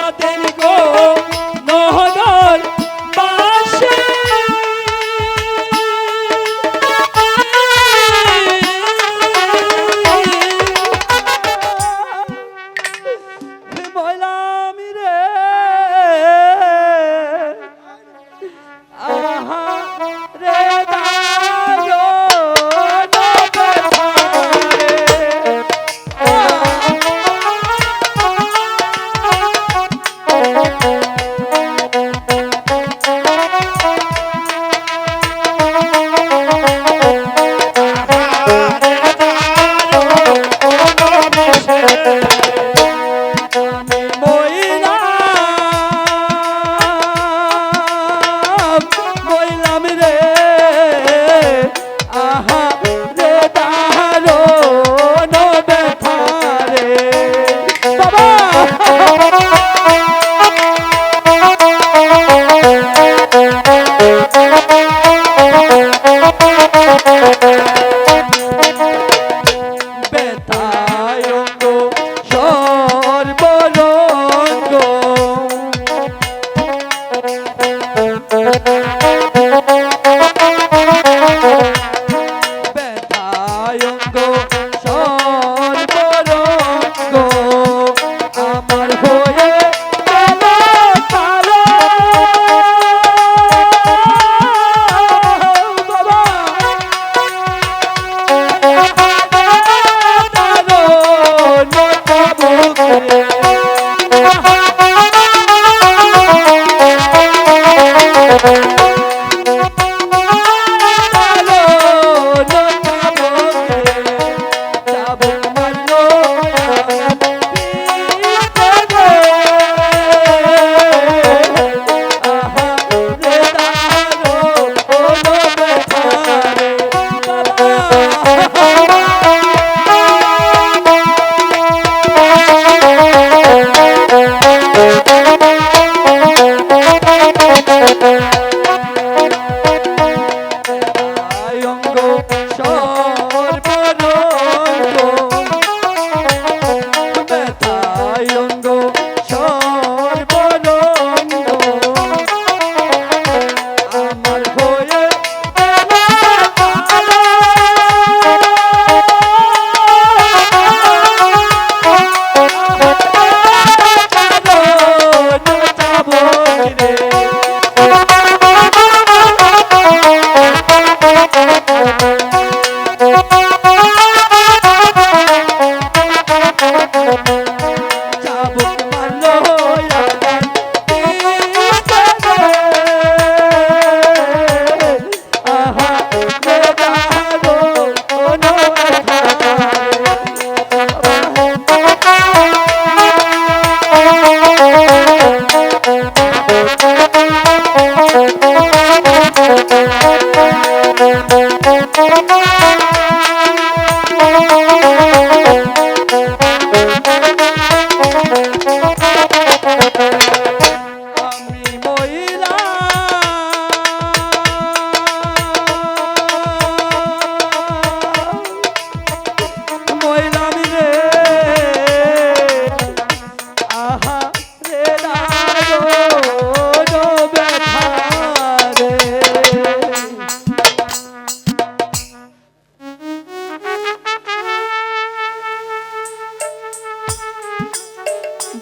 আদের গো নহদর বাসে বললাম রে আহা রে দাগো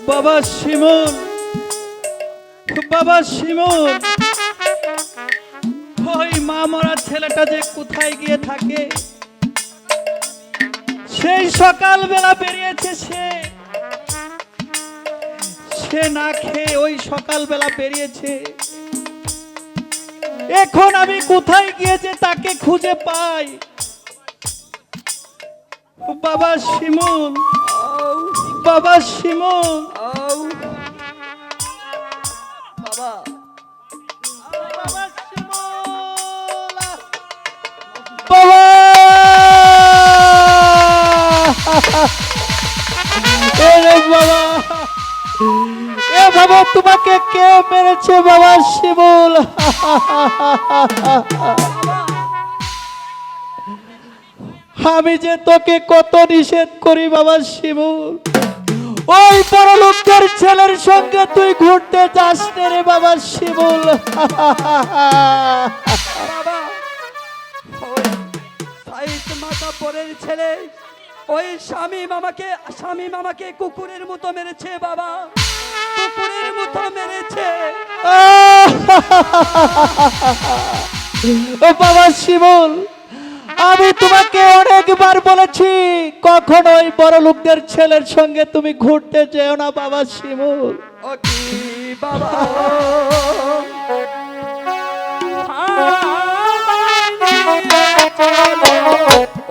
বাবা শিমুল, বাবা শিমুল, ওই মা মরা ছেলেটা যে কোথায় গিয়ে থাকে, সেই সকাল বেলা বেরিয়েছে সে না খেয়ে ওই সকাল বেলা বেরিয়েছে। এখন আমি কোথায় গিয়েছে তাকে খুঁজে পাই। বাবা শিমুল, বাবা শিমুল, বাবা বাবা শিমুল, বাবা বাবা, এ বাবা তোমাকে কে মেরেছে বাবা শিমুল? আমি যে তোকে কত নিষেধ করি বাবা শিমুল, ওই বড় লোকের ছেলের সঙ্গে তুই ঘুরতে যাস নে রে বাবা শিমুল। বাবা ওই সাইদ মাতাব্বরের ছেলে ওই স্বামী মামাকে কুকুরের মতো মেরেছে বাবা, কুকুরের মতো মেরেছে। ও বাবা শিমুল, আমি তোমাকে অনেকবার বলেছি কখনো ওই বড় লোকদের ছেলের সঙ্গে তুমি ঘুরতে যেও না বাবা শিমুল। ও কি বাবা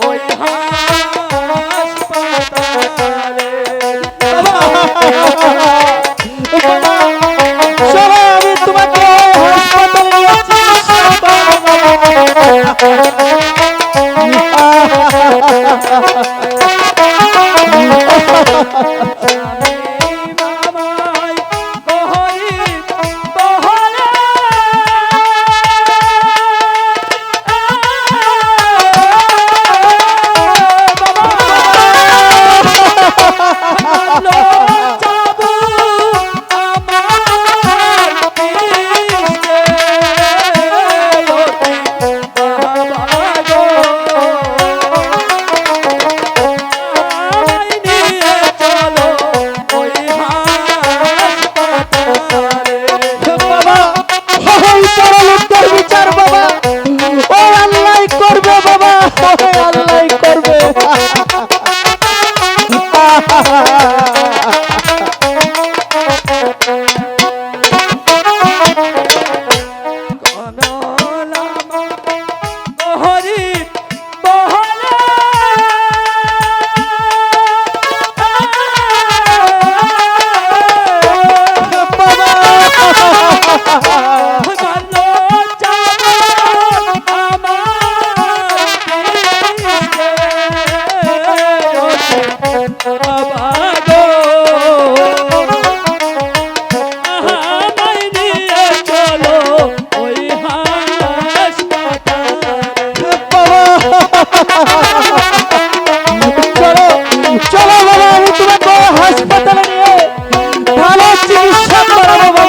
ওই হাসপাতালে চলো আমি তোমাকে হাসপাতালে নিয়ে চিকিৎসা করাবো।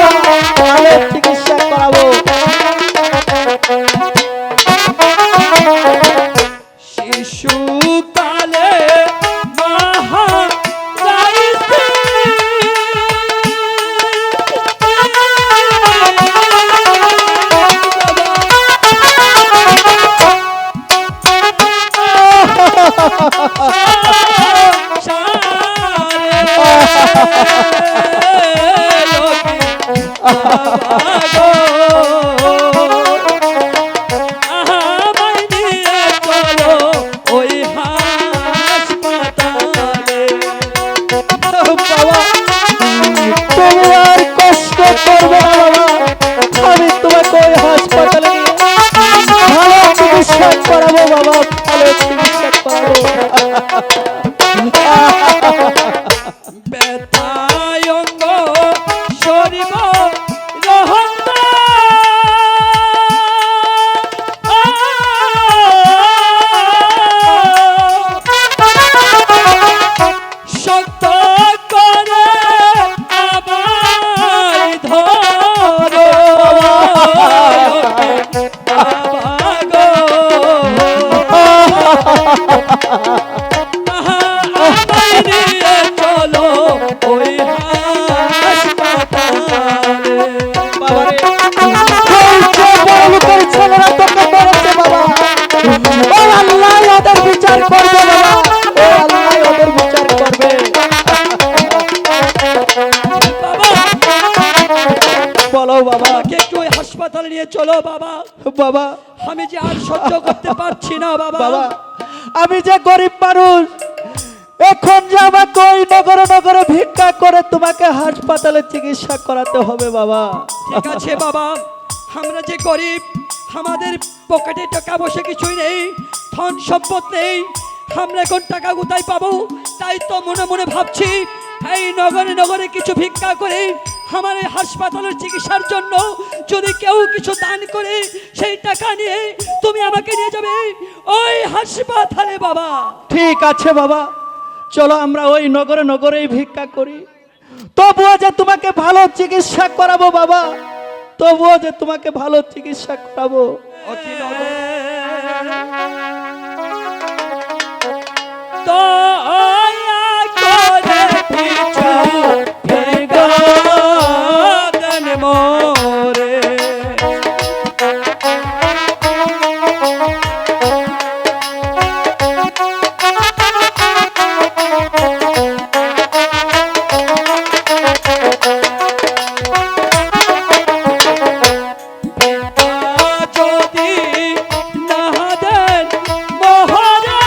করাবো বাবা, ভালো চিকিৎসা করাবো। ব্যথায়ঙ্গ শরীর রহন্ত শক্ত করে আমায় ধরো চলো ওই ছেলেরা তোকে করেছে বাবা, ও আল্লাহ ওদের বিচার করবে বাবা, ও আল্লাহ ওদের বিচার করবে। বলো বাবা, একটু ওই হাসপাতালে নিয়ে চলো বাবা। বাবা আমি যে আর সহ্য করতে পারছি না বাবা। বাবা আমি যে গরিব মানুষ, এখন যে আমাকে ওই নগরে নগরে ভিক্ষা করে তোমাকে হাসপাতালে চিকিৎসা করাতে হবে বাবা। ঠিক আছে বাবা, আমরা যে গরিব, আমাদের পকেটে টাকা পয়সা কিছুই নেই, ধন সম্পদ নেই, আমরা এখন টাকা কোথায় পাবো? তাই তো মনে মনে ভাবছি এই নগরে নগরে কিছু ভিক্ষা করে আমার এই হাসপাতালের চিকিৎসার জন্য যদি কেউ কিছু দান করে সেই টাকা নিয়ে তুমি আমাকে নিয়ে যাবে ওই হাসপাতালে বাবা। ঠিক আছে বাবা, চলো আমরা ওই নগরে নগরেই ভিক্ষা করি, তবুও যে তোমাকে ভালো চিকিৎসা করাবো বাবা, তবুও যে তোমাকে ভালো চিকিৎসা করাবো। অতি নগর দয়া করে কিছু ভিক্ষা দেন মোরে। যদি না দেন মোহরে,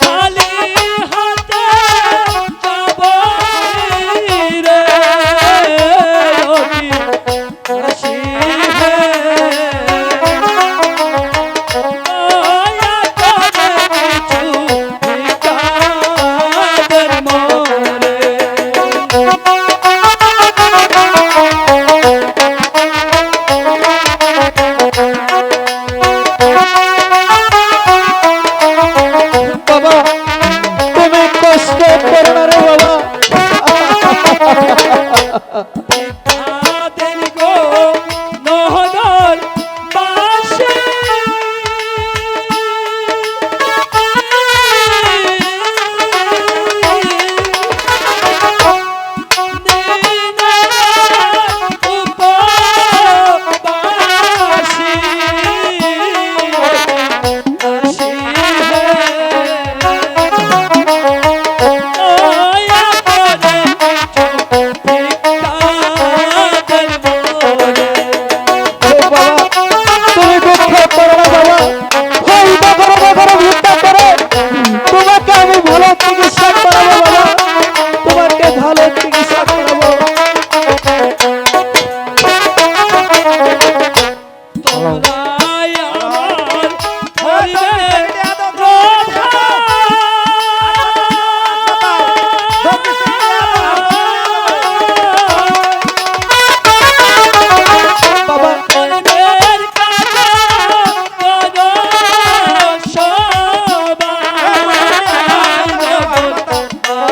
খালি হাতে যাব রে অতি হাসিবে। দয়া করে কিছু ভিক্ষা দেন মোরে। বাবা তুমি কষ্ট করো না রে বাবা। তাদের গো নহগর বাসে, উপবাসী বাবা তুমি দুঃখ করো না বাবা, ওই নগরে নগরে ভিক্ষা করে তোমাকে আমি ভালো চিকিৎসা করাবো বাবা, তোমাকে ভালো চিকিৎসা করাবো। তোমরাই আমার হরিণের রোধা। বাবা হরিণের কাছে কোনো সবাই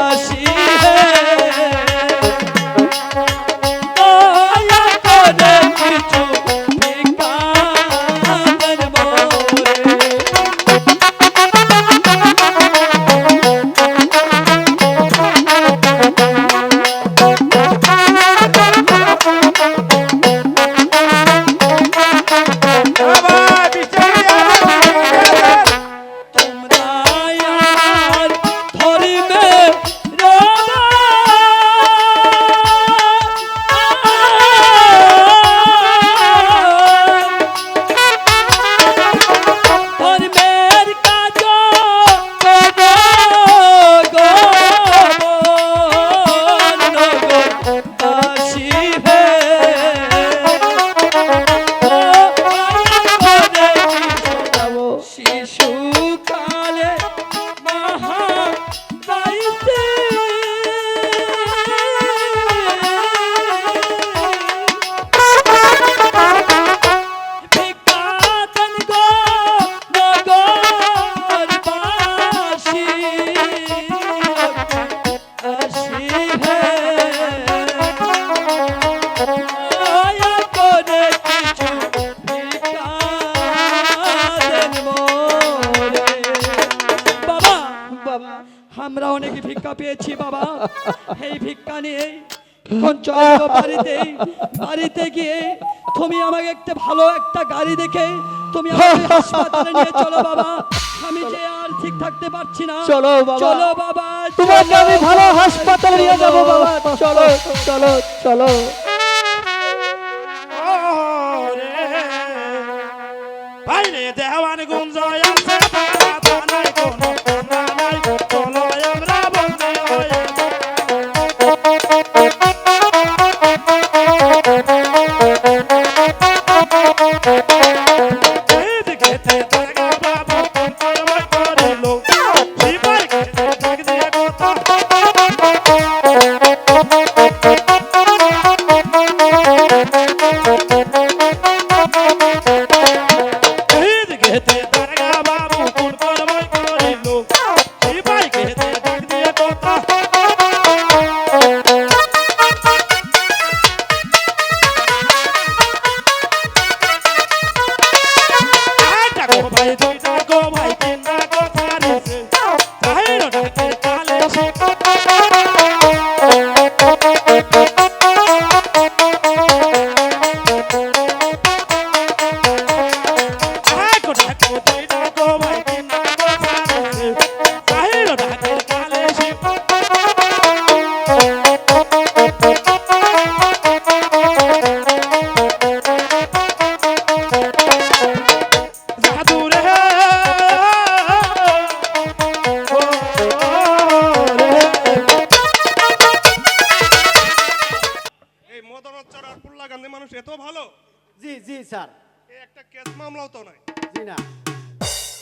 আসিবে। দয়া করে কিছু ভিক্ষা দেন মোরে। তোমরাই আমার ধরিবে রোধা। ধর্মের কাজ আসিবে। শিশুকালে মহা দায়িত্বে ভিক্ষা দেন গো নগরবাসী আসিবে। দয়া করে কিছু ভিক্ষা দেন মোরে। বাবা বাবা আমরা অনেক ভিক্ষা পেয়েছি বাবা, এই ভিক্ষা নিয়ে এখন চলো বাড়িতে গিয়ে তুমি আমাকে একটা ভালো একটা গাড়ি দেখে তুমি আমাকে হাসপাতালে নিয়ে চলো বাবা। আমি যে আর ঠিক থাকতে পারছি না। চলো বাবা। চলো বাবা, তোমাকে আমি ভালো হাসপাতালে নিয়ে যাবো বাবা, চলো চলো চলো। বাইরে দেওয়ান গুঞ্জয় আছে, তা নাই কোনো কান্না নাই, চলো আমরা বন্দী হয়ে। এদিকে তে তাগা বাবা পন্তর বাই করিল, জীবন খেতে থাক দিয়া কথা। হেতে দারগা বাবু কোন কর্মই করিল সিপাইকে হেতে ডাক দিয়ে কথা ডাকো ভাই দুই ডাকো ভাই তিন ডাকো চারিছে চাহির ডাকে কালে সে ডাকো ডাকো দুই ডাকো ভাই তিন ডাকো চারিছে চাহির ডাকে কালে সে জাদু রে ও রে এই মদনচর আর পুল্লা গান্ধী মানুষ এত ভালো জি জি স্যার এই একটা কেস মামলাও তো নাই জি না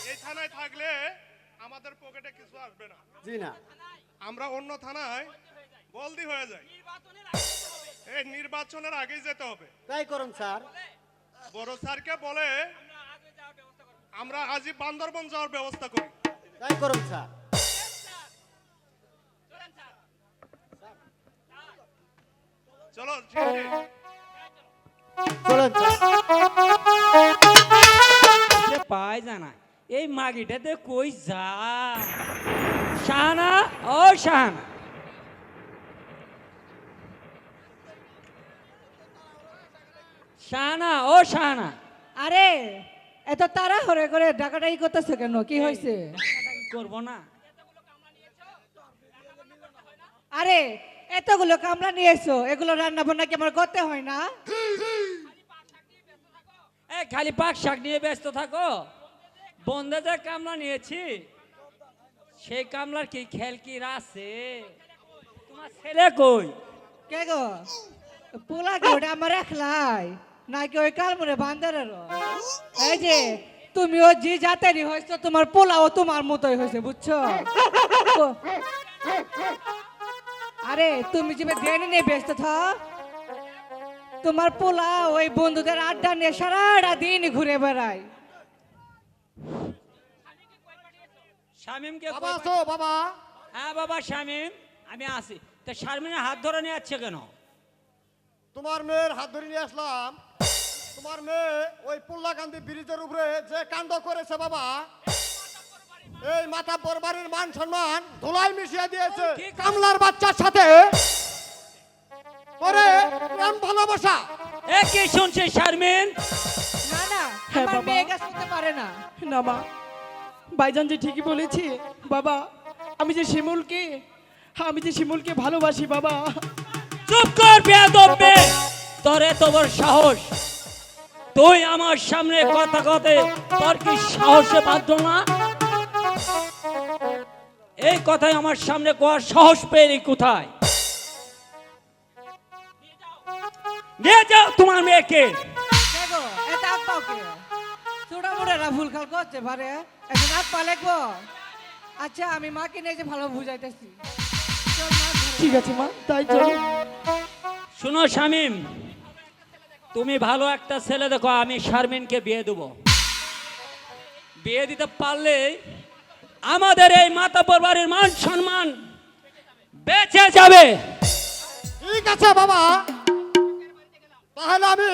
এই থানায় থাকলে আমাদের পকেটে কিছু আসবে না জি না আমরা অন্য থানায় বলদি হয়ে যাই এই নির্বাচনের আগেই যেতে হবে তাই করুন স্যার বড় স্যারকে বলে আমরা আজই বান্দরবন যাওয়ার ব্যবস্থা করি তাই করুন স্যার চলো ঠিক আছে। চলুন স্যার সে পায় জানা এই মাগিটাতে কই যা শাহানা ও শাহানা শাহানা ও শাহানা আরে এত তারা হরে করে ডাকাটাই করতেছে কেন কি হয়েছে করবো না আরে এতগুলো কামলা নিয়ে এসো এগুলো রান্না বান্না কি আমার করতে হয় না এই খালি পাক শাক নিয়ে ব্যস্ত থাকো বন্ধে যে কামলা নিয়েছি সেই কামলার কি খেল কি আছে তোমার ছেলে কই কে গো পোলা কি ওটা আমার একলাই নাকি ওই কালমুরে বান্দারেরও এই যে তুমিও যে জাতেরই হয়েছো তোমার পোলাও তোমার মতোই হয়েছে বুঝছো তো- আরে তুমি যে দেনে নিয়ে ব্যস্ত থাক তোমার পোলা ওই বন্ধুদের আড্ডা নিয়ে সারাটা দিন ঘুরে বেড়ায় শামিমকে বাবা কই আসো বাবা হ্যাঁ বাবা শামিম আমি আসি তা শারমিনের হাত ধরে নিয়ে যাচ্ছে কেন তোমার মেয়ের হাত ধরে নিয়ে আসলাম তোমার মেয়ে ওই পুল্লা গান্ধী ব্রিজের উপরে যে কাণ্ড করেছে বাবা এই মাথা বাড়ির মান সম্মান ধুলাই মিশিয়ে দিয়েছে কি কাণ্ড? কামলার বাচ্চার সাথে করে প্রেম ভালোবাসা এ কি শুনছিস শারমিন না না হ্যাঁ, আমার বাবা। মেয়ে কাজ করতে পারে না না মা ভাইজান যে ঠিকই বলেছি বাবা আমি যে শিমুলকে ভালোবাসি বাবা চুপ কর বেয়াদব মেয়ে তোর এত বড় সাহস তুই আমার সামনে কথা কথে তোর কি সাহসে বাধ্য না এই কথাই আমার সামনে কোয়ার সাহস পেলি কোথায় নিয়ে যাও তোমার মেয়েকে দেখো এটা আগ পাও কে ছোট মোড়েরা ভুল খাল করতে পারে এখন আগ পা লাগবো আচ্ছা আমি মাকে নিয়ে যে ভালো বুঝাইতেছি চল মা ঘরে। ঠিক আছে মা তাই চলো শুনো শামিম তুমি ভালো একটা ছেলে দেখো আমি শারমিনকে বিয়ে দেবো বিয়ে দিতে পারলে আমাদের এই মাতাব্বর বাড়ির মান সম্মান বেঁচে যাবে ঠিক আছে বাবা তাহলে আমি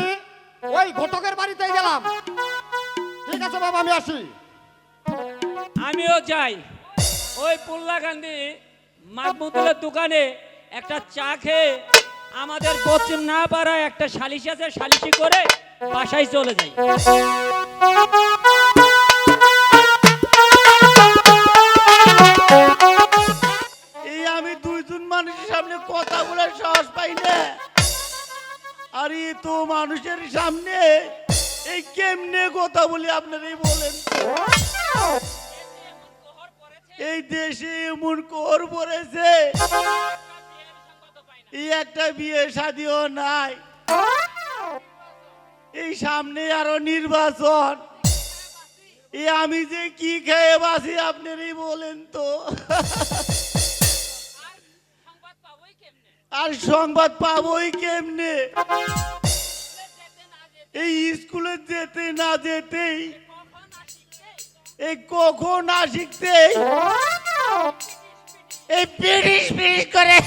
ওই ঘটকের বাড়িতে গেলাম ঠিক আছে বাবা আমি আসি আমিও যাই ওই পুল্লা গান্ধী মাহমুদুলের দোকানে একটা চা খেয়ে আমাদের পশ্চিম না পাড়ায় একটা সালিশ আছে সালিশি করে বাসায় চলে যাই এই আমি দুইজন মানুষের সামনে কথা বলার সাহস পাই না আর এই তো মানুষের সামনে এই কেমনে কথা বলি আপনারাই বলেন এই দেশে এমন কর পড়েছে এই একটা বিয়ে শাদিও নাই এই সামনে আরো নির্বাচন এই আমি যে কি খেয়ে বাসি আপনারই বলেন তো আর সংবাদ পাবোই কেমনে এই স্কুলে যেতে না যেতেই এই কখন না শিখতে এই পিড়িস পিড়িস করে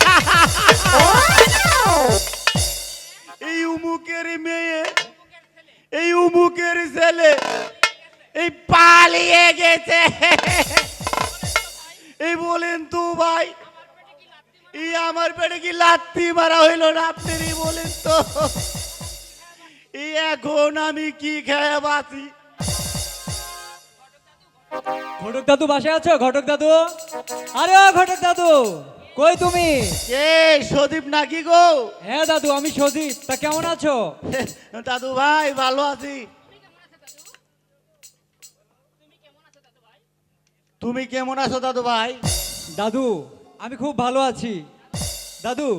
এই উমুকের মেয়ে এই উমুকের ছেলে এই পালিয়ে গেছে এই বলেন তো ভাই এই আমার পেটে কি লাত্তি মারা হইল না আপনি বলেন তো এই এখন আমি কি খেয়ে বাঁচি ঘটক দাদু বাসায় আছো? ঘটক দাদু, আরে ও ঘটক দাদু, কই তুমি? কে সদীপ নাকি গো? হ্যাঁ দাদু, আমি সজীব। তা কেমন আছো? দাদু ভাই ভালো আছি। তুমি কেমন আছো দাদু ভাই? দাদু আমি খুব ভালো আছি। দাদু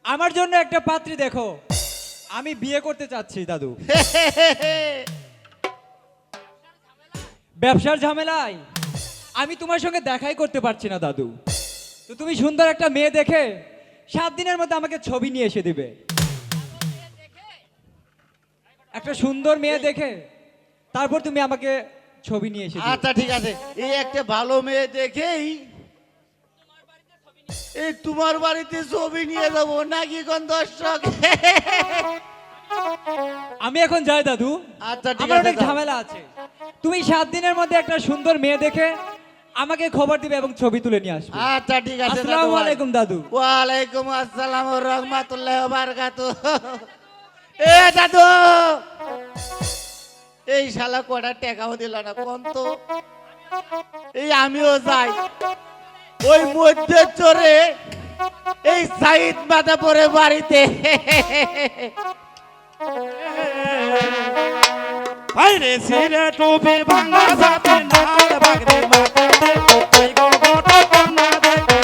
আমার জন্য একটা পাত্রী দেখো, আমি বিয়ে করতে চাচ্ছি। দাদু ব্যবসার ঝামেলায় আমি তোমার সঙ্গে দেখাই করতে পারছি না দাদু। তো তুমি সুন্দর একটা মেয়ে দেখে 7 দিনের মধ্যে আমাকে ছবি নিয়ে এসে দিবে। একটা সুন্দর মেয়ে দেখে তারপর তুমি আমাকে ছবি নিয়ে এসে দিবে। আচ্ছা ঠিক আছে, এই একটা ভালো মেয়ে দেখেই এই তোমার বাড়িতে ছবি নিয়ে যাবো নাকি কোন দর্শক? আমি এখন যাই দাদু, আচ্ছা ঠিক আমার আছে, অনেক যাও। ঝামেলা আছে। তুমি 7 দিনের মধ্যে একটা সুন্দর মেয়ে দেখে আমাকে খবর দিবে এবং ছবি তুলে নিয়ে আসবে। আচ্ছা ঠিক আছে দাদু আসসালামু ভাই। আলাইকুম দাদু। ওয়ালাইকুম আসসালাম ওয়া রাহমাতুল্লাহি ওয়া বারাকাতুহু। এ দাদু, এই শালা কটা টাকাও দিল না কোন তো। এই আমিও যাই ওই মধ্যে চড়ে এই সাইদ মাথা পরে বাড়িতে। বাইরে সিরে টুপি ভাঙা সাথে নাল বাগরে মাথাতে ওই গো গোটা কন্যা দেখতে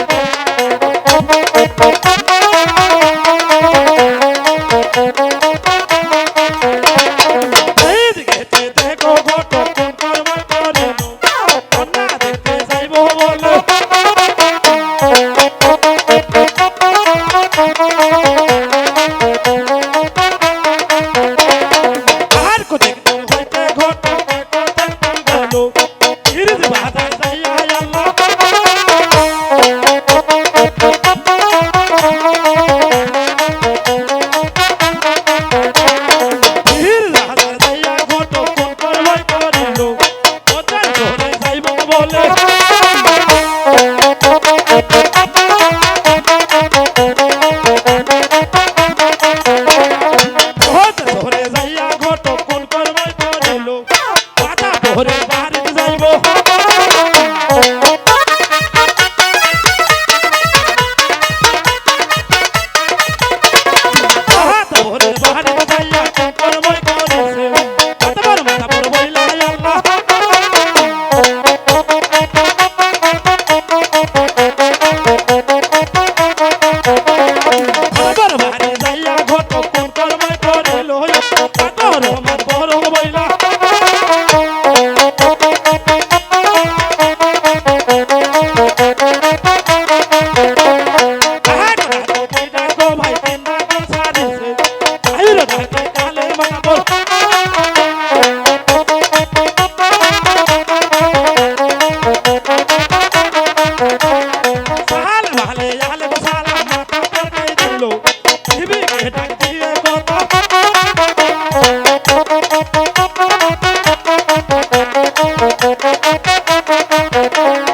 এই দিকে দেখো গোটা কোন কর্ম করে কন্যা দেখতে যাইবো বলো আর কো দেখতে হইতে ঘটা গেল ইরজ বাদা যাইয়া আল্লাহ ইরজ বাদা যাইয়া ঘটা কোন কর্ম করিল ওদের ধরে যাইবো বলে ওদের ধরে যাইয়া ঘটা কোন কর্ম করিল পাতা ধরে বাড়িতে যাইবো পাতা ধরে বাড়িতে যাইয়া কোন কর্ম করিছে কতবার মাথা পড় বইলা আল্লাহ কতবার বাড়ি যাইয়া ঘট কোন কর্ম করিল পাতর মত বড় বইলা ভাই কেনা সারিছে আইরো ডাকে কালে মানাবো সাল ভালে আলে সালা মাথা পড়ে দিল দিবি কেটা দিয়ে কথা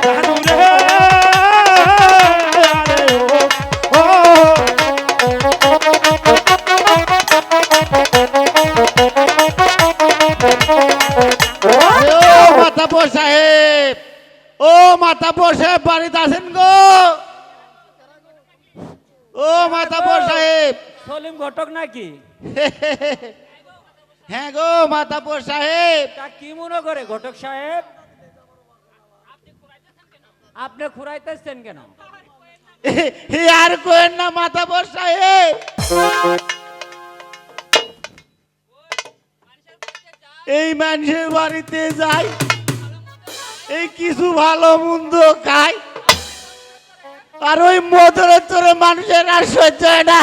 জানু রে আরে ও ও মাতাপুর সাহেব, ও মাতাপুর সাহেব বাড়িতে আছেন গো? ও মাতাপুর সাহেব। সলিম ঘটক নাকি? হ্যাঁ গো মাতাপুর সাহেব। তা কি মনে করে ঘটক সাহেব? আপনি খুরাইতেছেন কেন? আর কোয়েন না মাতাপুর সাহেব, এই মানুষের বাড়িতে যাই এই কিছু ভালো মন্দ খাই আর ওই মধুরের চোরে মানুষের আর সহ্য হয় না।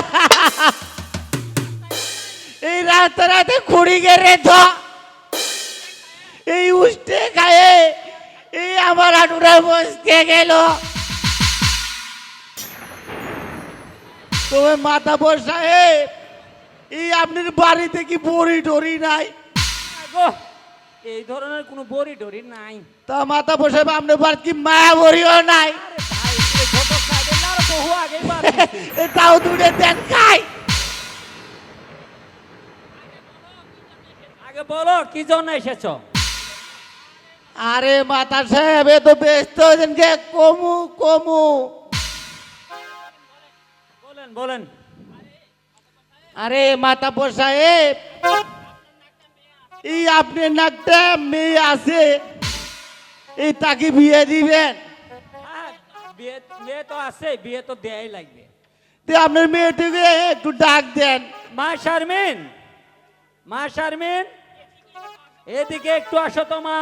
এই রাতে রাতে খুঁড়ি গেড়ে ধ এই উষ্টে খায়ে এই আমার হাঁটুটা বসতে গেল। তবে মাথা সাহেব, এই আপনার বাড়িতে কি বড়ি টরি নাই? গো, এই ধরনের কোনো বড়ি ডরি নাই। তা মাথা সাহেব, আপনার বাড়িতে কি মায়া বড়িও নাই? আরে ভাই, এই ঘটক সাহেবের না আরো বহু আগেই বার হইছে। তাও দুটো দেন খাই। আগে বলো কি জন্য এসেছো? আরে মাতা সাহেব, এ তো ব্যস্ত হয়েছেন যে কমু কমু। বলেন বলেন। আরে মাতা সাহেব, এই আপনার নাকটা মেয়ে আছে, এই তাকে বিয়ে দিবেন? হ্যাঁ, বিয়ে তো আছে, বিয়ে তো দেয়াই লাগবে। তো আপনার মেয়েটিকে একটু ডাক দেন। মা শারমিন, মা শারমিন, এদিকে একটু আসো তো মা।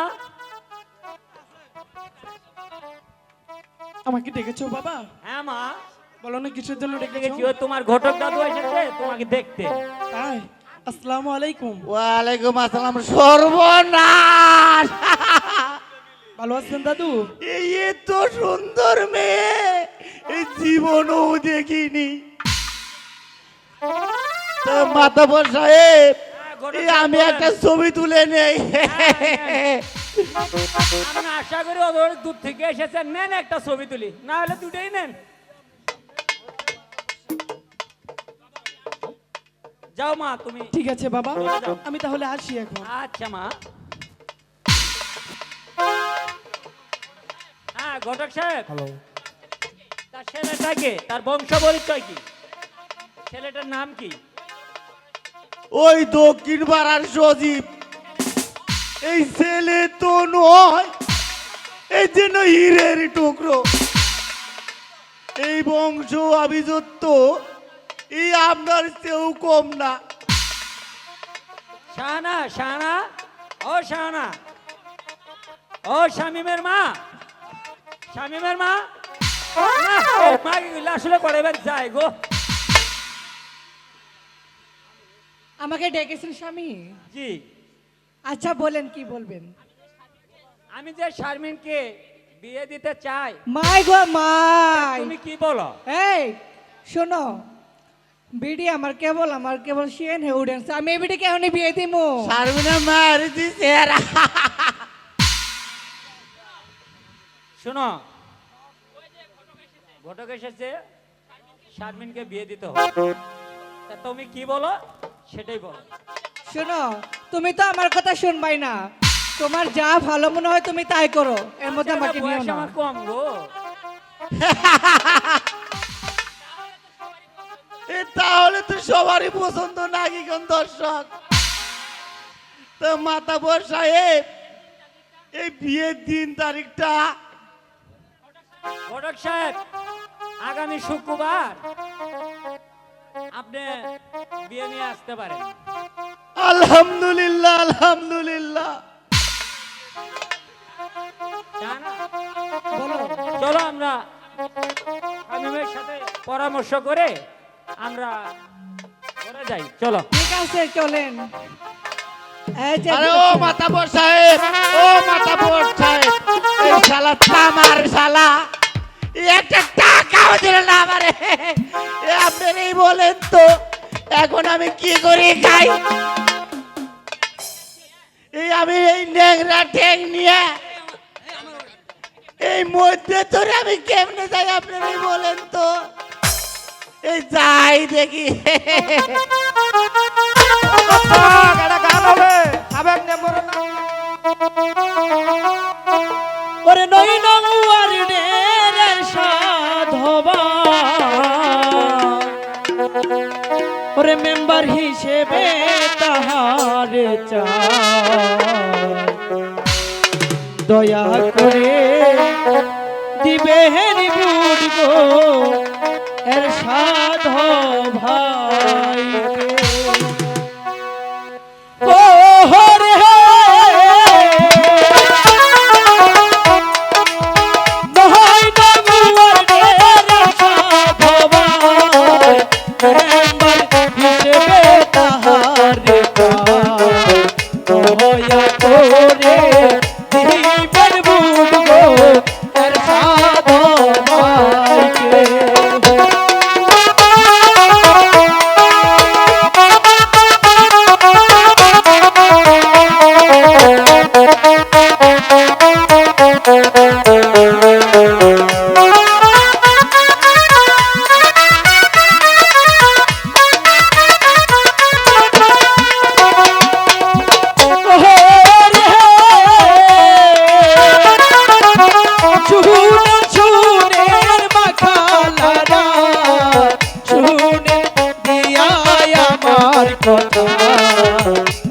আমাকে ডেকেছো বাবা? হ্যাঁ মা, বলো না কিসের জন্য ডেকেছো? দেখেছি ও তোমার ঘটক দাদু এসেছে তোমাকে দেখতে। তাই? আসসালামু আলাইকুম। ওয়ালাইকুম আসসালাম। সর্বনাশ! ভালো আছেন দাদু? এই তো সুন্দর মেয়ে এই জীবনও দেখিনি। তা মাতা সাহেব, এই আমি একটা ছবি তুলে নেই। আমি আশা করি ওদের দূর থেকে এসেছেন, নেন একটা ছবি তুলি, না হলে দুটোই নেন। যাও মা তুমি। ঠিক আছে বাবা, আমি তাহলে আসি এখন। আচ্ছা মা। হ্যাঁ ঘটক সাহেব, তার ছেলেটাকে, তার বংশ পরিচয় কি? ছেলেটার নাম কি? ওই দক্ষিণ পাড়ার সজীব। এই ছেলে তো নয়, এই যেন হীরের টুকরো। এই বংশ আভিজাত্য এই আপনার চেয়েও কম না। শাহানা, শাহানা, ও শাহানা, ও শামিমের মা, শামিমের মা। না, ওর মা এগুলো আসলে করে এবার যায় গো। আমাকে ডেকেছেন স্বামী? জি, আচ্ছা বলেন, কি বলবেন? আমি যে শারমিনকে বিয়ে দিতে চাই, মাই গো মাই। তুমি কি বলো? এই শোনো, বিডি আমার কেবল শিয়েন হে উডেন্স, আমি এই বিডি কেন বিয়ে দিমু? শারমিনা মার দিছে। শোনো, ঘটক এসেছে, শারমিনকে বিয়ে দিতে হবে। তা তুমি কি বলো সেটাই বলো। শোনো, তুমি তো আমার কথা শুনবাই না, তোমার যা ভালো মনে হয় তুমি তাই করো, এর মধ্যে আমাকে নিও বয়স না। আমার কম গো। তাহলে তো সবারই পছন্দ নাকি কোন দর্শক? তো মাতা সাহেব, এই বিয়ের দিন তারিখটা? ঘটক সাহেব, আগামী শুক্রবার আপনি বিয়ে নিয়ে আসতে পারেন। আলহামদুলিল্লাহ, আলহামদুলিল্লাহ। জানা, বলো। চলো আমরা শামীমের সাথে পরামর্শ করে আমরা করে যাই, চলো। ঠিক আছে চলেন। এই যে আরে ও মাতা সাহেব, ও মাতা সাহেব, এই শালা তামার শালা, এই একটা টাকাও দিল না আমারে। আপনারাই বলেন তো, এখন আমি কি করে খাই? এই আমি এই ন্যাংরা ঠ্যাং নিয়ে এই মধ্যে ধরে আমি কেমনে যাই? আপনারাই বলেন তো। এই যাই দেখি। এটা গান হবে, আবেগ নিয়ে মরে না। ওরে নই নৌয়ার নের সাধবা, ওরে মেম্বার হিসেবে তাহারে চাই, দয়া করে দিবেন বুঝবো এর সাধ ভাই। ও হরে নয় নগুয়ার নের সাধবা, মেম্বার হিসেবে তাহারে চাই, দয়া করে দিবেন বুট গো এরশাদ ভাইকে।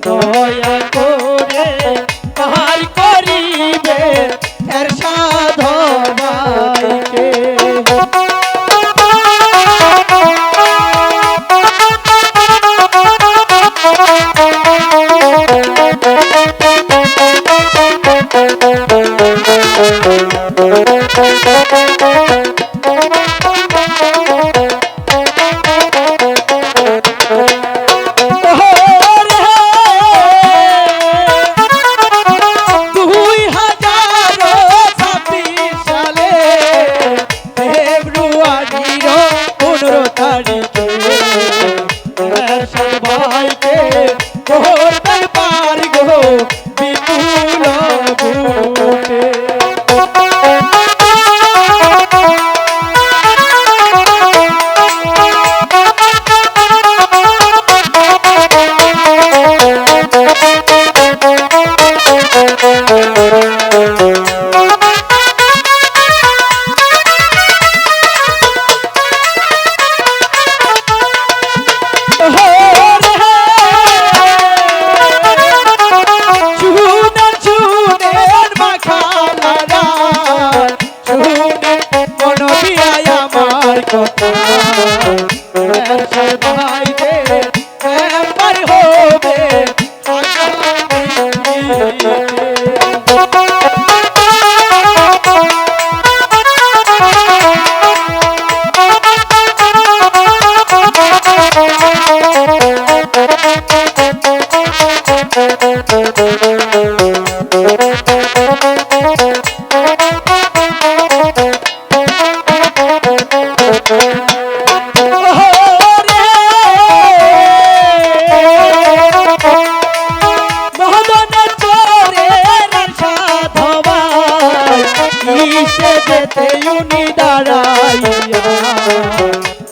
দয়া করে পার করিবে এরশাদ ভাইকে।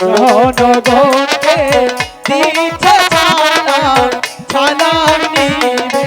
জনগণকে দিচ্ছে সালাম, সালাম নিবে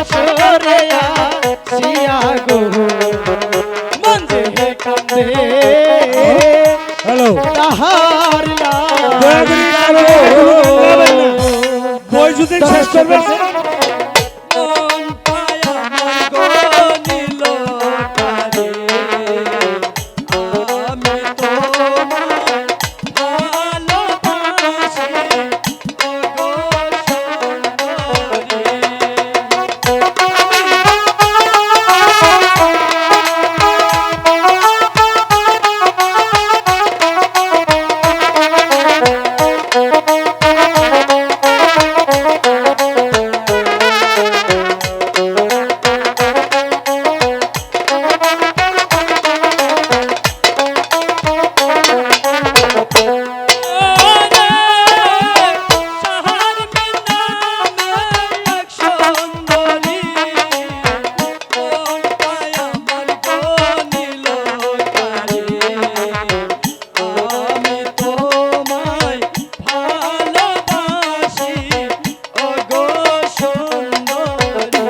বাসরে আসিয়া গো মন যে কান্দে হ্যালো তাহার বই যদি শেষ করবেন মন পায় আমার গো নীল কারে, আমি তোমায় ভালোবাসি ও গো সুন্দরী।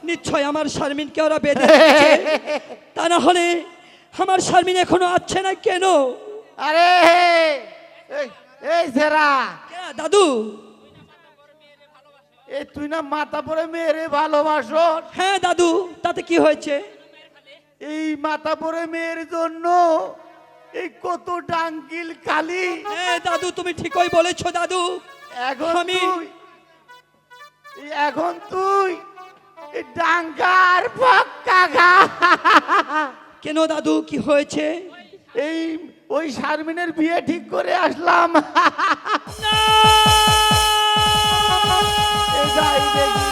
নিশ্চয় আমার শারমিনকে ওরা বেঁধে রেখেছে। তা না হলে আমার শারমিন এখনো আসছে না কেন? আরে এই সেরা দাদু, এই তুই না মাথা পরে মেয়েরে ভালোবাসো? হ্যাঁ দাদু, তাতে কি হয়েছে? এই মাথা পরে মেয়ের জন্য এই কত ডাঙ্কিল খালি। হ্যাঁ দাদু, তুমি ঠিকই বলেছো দাদু। এখন তুই এই ডাঙ্গার পক্কা খা। কেন দাদু, কি হয়েছে? এই ওই শারমিনের বিয়ে ঠিক করে আসলাম। এই যাই দেখি।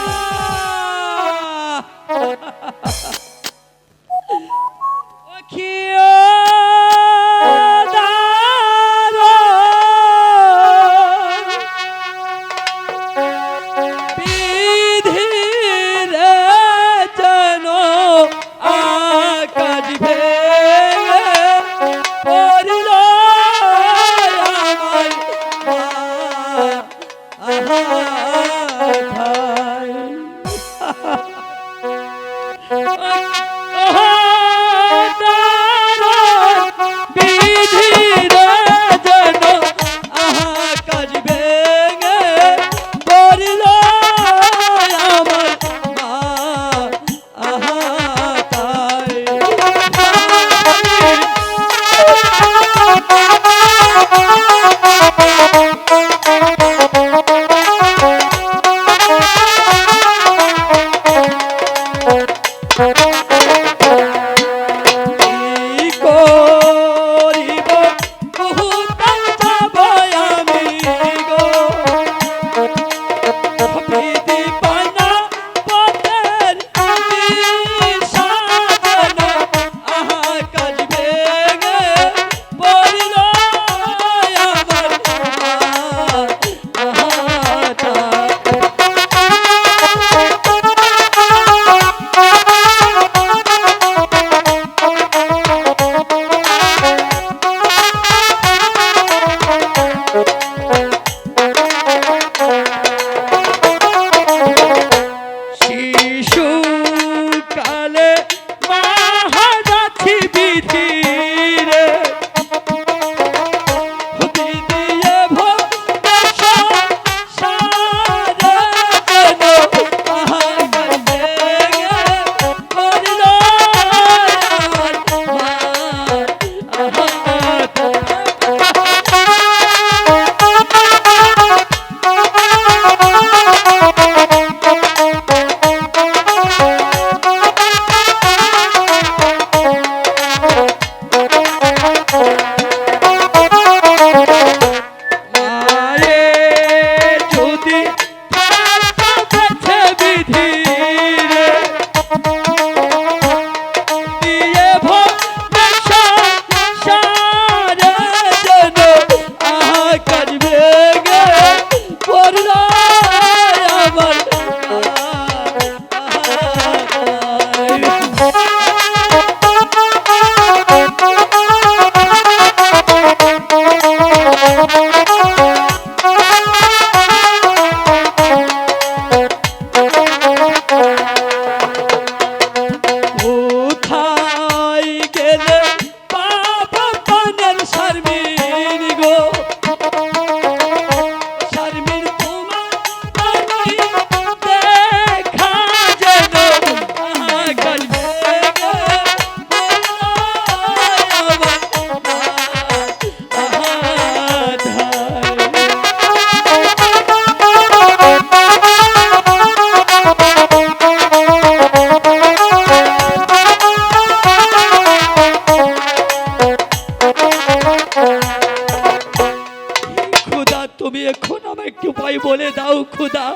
তুমি এখন আমায় একটু উপায় বলে দাও খোদা।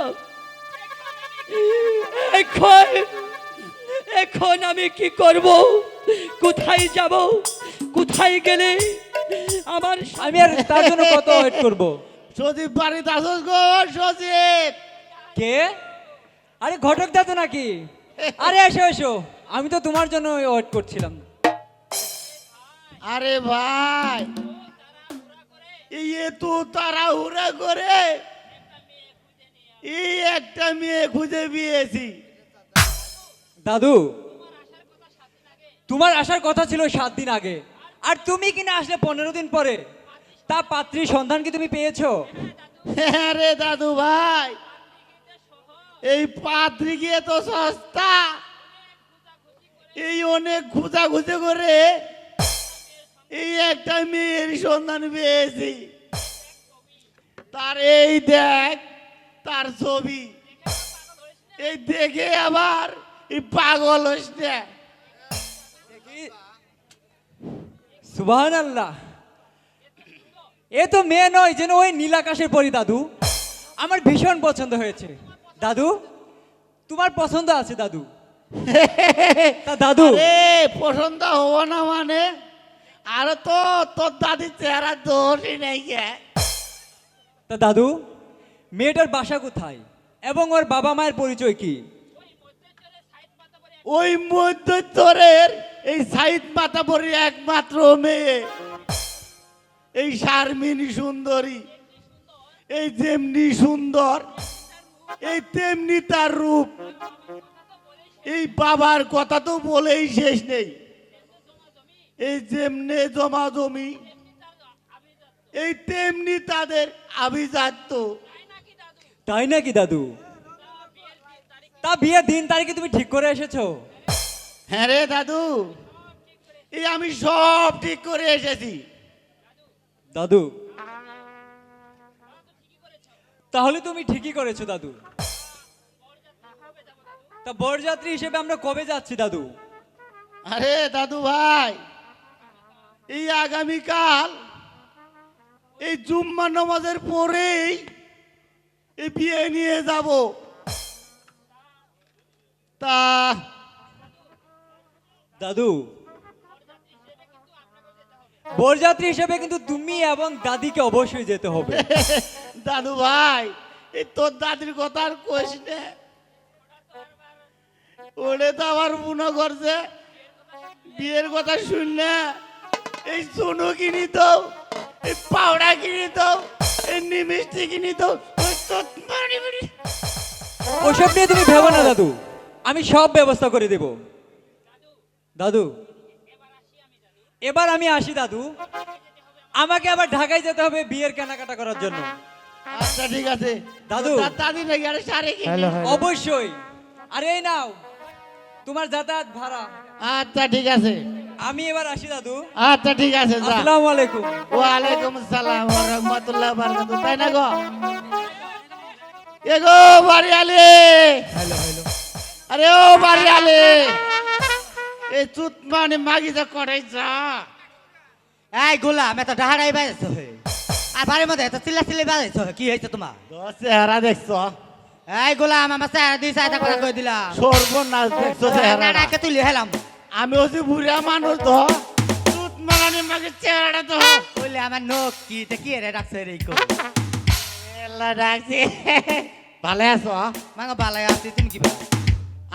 এখন এখন আমি কি করব? কোথায় যাব? কোথায় গেলে আমার আমি আর তার জন্য কত ওয়েট করব? সজীব বাড়িতে আসস গো সজীব। কে? আরে ঘটক দাদু নাকি? আরে এসো এসো, আমি তো তোমার জন্য ওয়েট করছিলাম। আরে ভাই এই তো তাড়াহুড়া করে এই একটা মেয়ে খুঁজে পেয়েছি। দাদু, তোমার আসার কথা ছিল 7 দিন আগে, আর তুমি কিনা আসলে 15 দিন পরে। তা পাত্রীর সন্ধান কি তুমি পেয়েছো? হ্যাঁ রে দাদু ভাই, এই পাত্রী গিয়ে তো সস্তা। এই অনেক খুঁজাখুঁজি করে এই একটা মেয়ের সন্ধান পেয়েছি। তার এই দেখ তার ছবি, এই দেখে আবার এই পাগল হইস না। সুবহানাল্লাহ, এ তো মেয়ে নয়, যেন ওই নীল আকাশের পরি। দাদু, আমার ভীষণ পছন্দ হয়েছে। দাদু, তোমার পছন্দ আছে দাদু? তা দাদু, এ পছন্দ হবো না মানে? আর তো তোর দাদির চেহারা দোষই নাই গে। তা দাদু, মেয়েটার বাসা কোথায় এবং ওর বাবা মায়ের পরিচয় কি? ওই মধ্যরের এই সাইদ মাতাবরী একমাত্র মেয়ে, এই শারমিনী সুন্দরী। এই যেমনি সুন্দর এই তেমনি তার রূপ। এই বাবার কথা তো বলেই শেষ নেই। এই যেমনে জমা জমি এই তেমনি তাদের আভিজাত্য। তাই নাকি দাদু? তা বিয়ের দিন তারিখে তুমি ঠিক করে এসেছো? হ্যাঁ রে দাদু, এই আমি সব ঠিক করে এসেছি। দাদু, তাহলে তুমি ঠিকই করেছো দাদু। তা বরযাত্রী হিসেবে আমরা কবে যাচ্ছি দাদু? আরে দাদু ভাই, এই আগামীকাল এই জুম্মা নামাজের পরেই এই বিয়ে নিয়ে যাব। তা দাদু, বরযাত্রী হিসেবে কিন্তু তুমি এবং দাদিকে অবশ্যই যেতে হবে। দাদু ভাই, এই তোর দাদির কথা আর কইস না। ওরে তো আমার মনে করছে বিয়ের কথা শুনলে এই সোনো কিনি তো, এই পাউডা কিনি তো, এই নিমিষ্টি কিনি তো। ওসব নিয়ে তুমি ভেবো না দাদু, আমি সব ব্যবস্থা করে দেব। দাদু, এবার আমি আসি দাদু। আমাকে আবার ঢাকায় যেতে হবে বিয়ের কেনাকাটা করার জন্য। আচ্ছা ঠিক আছে দাদু। তোর দাদি নাকি আরে শাড়ি কিনি। অবশ্যই। আরে এই নাও তোমার যাতায়াত ভাড়া। আচ্ছা ঠিক আছে, আমি এবার আসি দাদু। আচ্ছা ঠিক আছে, যা। আসসালামু আলাইকুম। ওয়ালাইকুম আসসালাম ওয়া রাহমাতুল্লাহি ওয়া বারাকাতুহু। তাই না গো? এগো বাড়িয়ালে, আরে ও বাড়িয়ালে, এই চুত মানে মাগি যা করাই যা। এই গোলাম, এত ডাহারাই বাজাইছো হে, আর বাড়ির মধ্যে এত চিল্লা চিল্লি বাজাইছো হে, কি হয়েছে তোমার? তোর চেহারা দেখছো? এই গোলাম, আমার চেহারা দুই চারটা কথা কই দিলাম। সর্বনাশ দেখছো চেহারা? নাকে তুলি হেলাম আমি হচ্ছে বুড়া মানুষ তো, চুত মানে মাগি চেহারাটা তো বললে আমার নখ কি তে কি রে ডাকছে রে কো এলা ডাকছি। ভালো আছো? মাঙ্গা বালাই আছি, তুমি কি বল?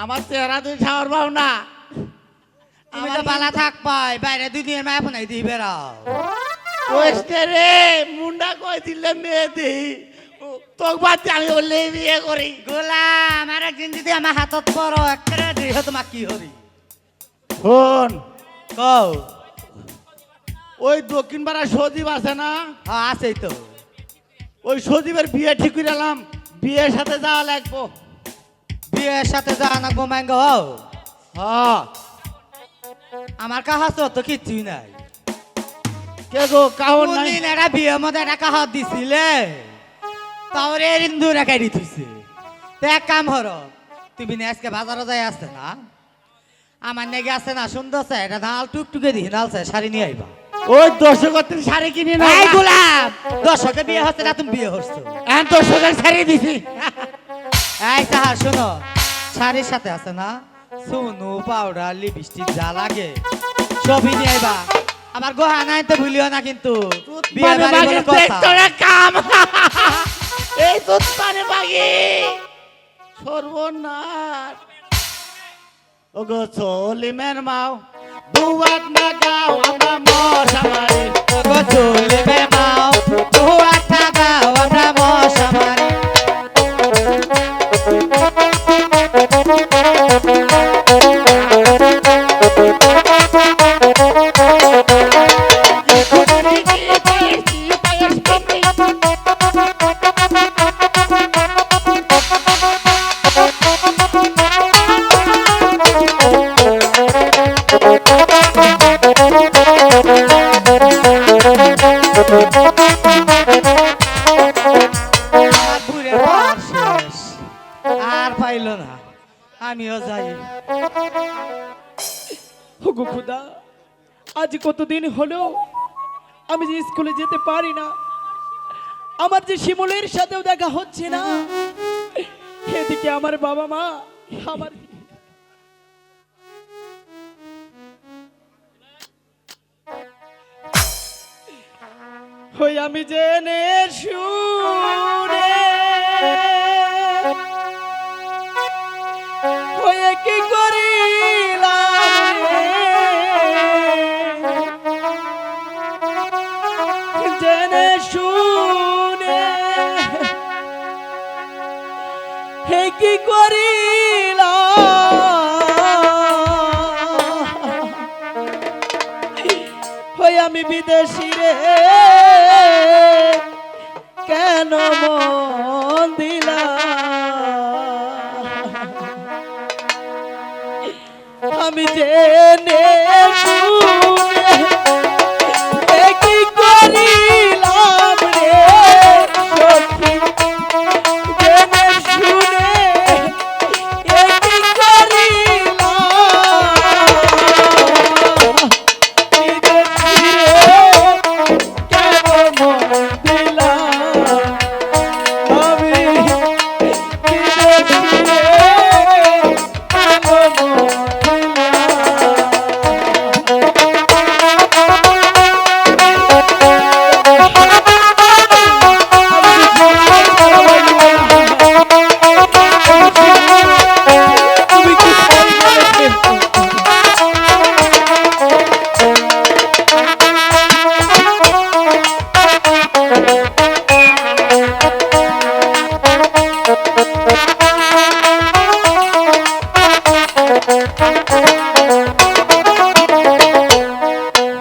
আমার চেহারা তুই খাওয়ার পাও না। তুমি তো বালা থাক পাই, বাইরে দুই দিনের মায়া ফোনাই দিই বেড়াও। কইতে রে মুন্ডা কই দিলে মেয়ে দেই তোক বাদ দিয়ে আমি বললে বিয়ে করি। গোলাম, আর একদিন যদি আমার হাতত পড়ো একটা দেহ তোমার কি হরি? শোন, কও। ওই দক্ষিণ পাড়া সজীব আছে না, হ্যাঁ আছেই তো। ওই সজীবের বিয়ে ঠিক করে এলাম, বিয়ের সাথে যাওয়া লাগবো। বিয়ের সাথে যা নাকবো মাঙ্গা হও। হ্যাঁ আমার কাহাস তো কিচ্ছুই নাই। কে গো কাহন নাই? কোনদিন একটা বিয়ের মধ্যে একটা কাহাত দিছিলে, তাহলে ইন্দু রেখাই দিতেছে। তো এক কাম হরো, তুমি না আজকে বাজারে যাই আসছে না, আমার নেগে আছে না সুন্দর চাই এটা নাল টুকটুকে দিয়ে নাল চাই শাড়ি নিয়ে আইবা। ওই দর্শকত্বের শাড়ি কিনে না এই গোলাপ দর্শকের বিয়ে হচ্ছে না তুমি বিয়ে হচ্ছো এখন দর্শকের শাড়ি দিছি এই তাহা শোনো শাড়ির সাথে আছে না সুনু পাউডার লিপস্টিক যা লাগে সবই নিয়ে আইবা আমার গহনা আনতে ভুলিও না কিন্তু বিয়ে বাড়ি বলে কথা তোরা কাম এই দুধ পানে বাগি সর্বনাশ ওগো চলিমের মাও দুয়াত না গাও আমরা মশা মারি গো চলে বেমাও দুয়াত না গাও আমরা মশা মারি আমার বুড়ে পার শেষ আর পাইল না আমিও যাই হুগু খুদা আজ কতদিন হলো আমি যে স্কুলে যেতে পারি না, আমার যে শিমুলের সাথেও দেখা হচ্ছে না, এদিকে আমার বাবা মা আমার হই আমি জেনে শুনে হয়ে কি করিলাম রে? জেনে শুনে হে কি করিলাম হই আমি বিদেশি রে, কেন মন দিলাম আমি জেনে শুনে এ কি করিলাম রে সখী, জেনে শুনে এ কি করিলাম বিদেশি রে, কেন মন দিলাম আমি বিদেশি রে, কেন মন তুমি কি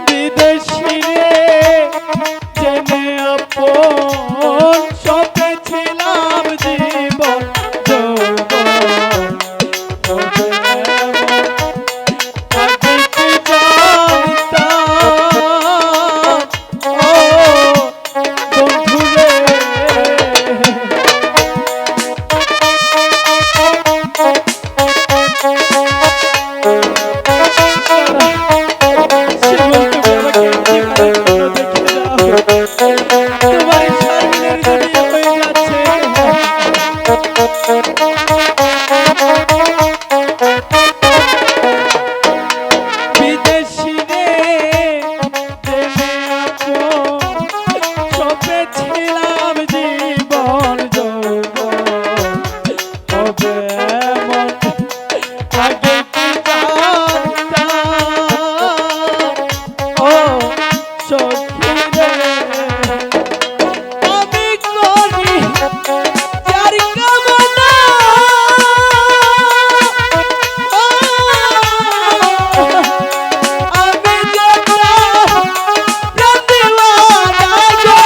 বিদেশি রে জেনে আপন সপে ছিলাম জীবন যৌবন তবে এমন আগে কি জানতাম ও বন্ধু রে। শিমুল, তুমি আমাকে জীবনের জন্য দেখে দাও, তোমার এই শারমিনের জন্য হয়ে যাচ্ছে। বিদেশি রে দেশে আপন সপে ছিলাম জীবন যৌবন তবে এমন আগে কি জানতাম ও সখী রে, আমি করি যার কামনা আমি যেটা প্রাণ দিওয়ানা গো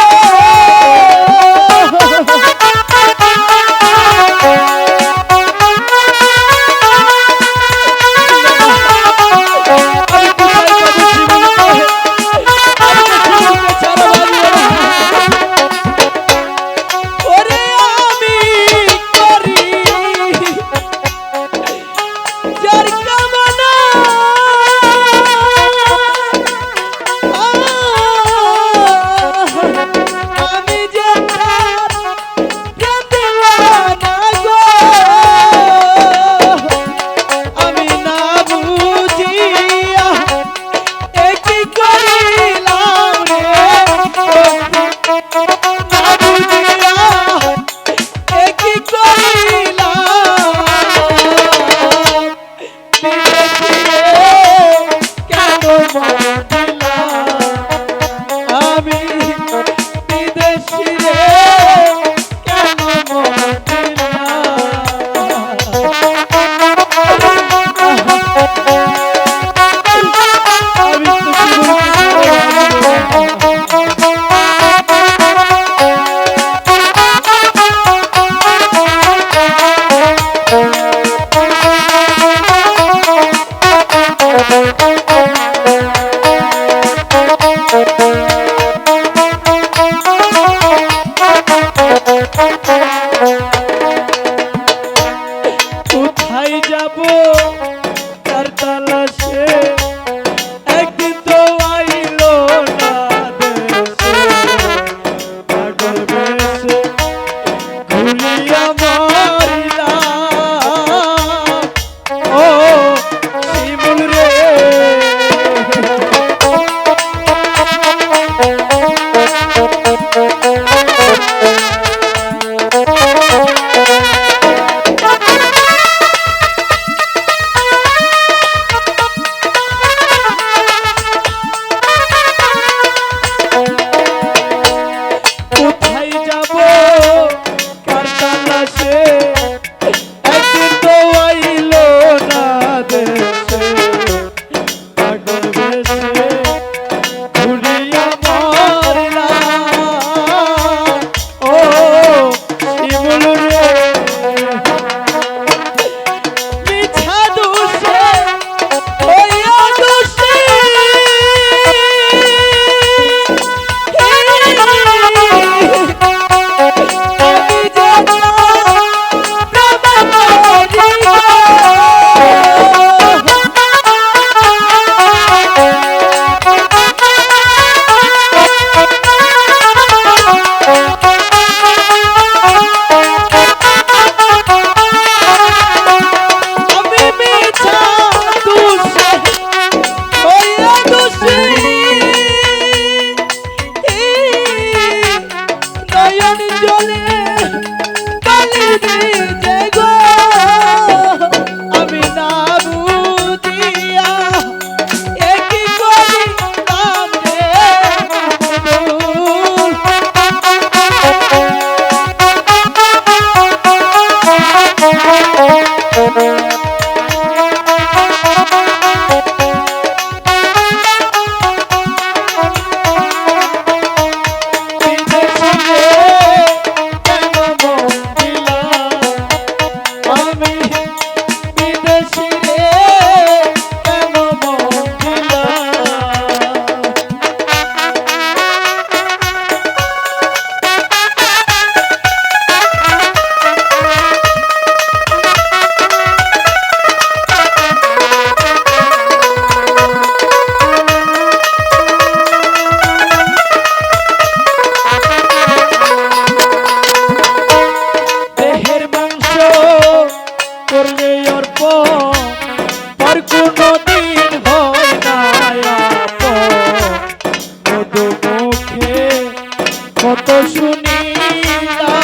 কত শুনিলা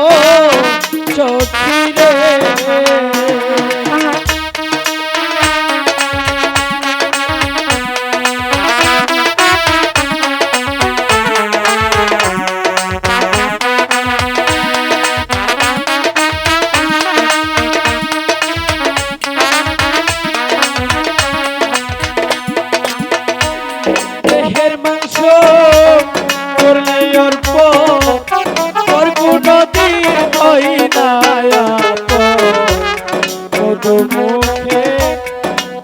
ও সখী রে দেহের মাংস করলে অর্প ওর কোনদিন হই না কত মুখে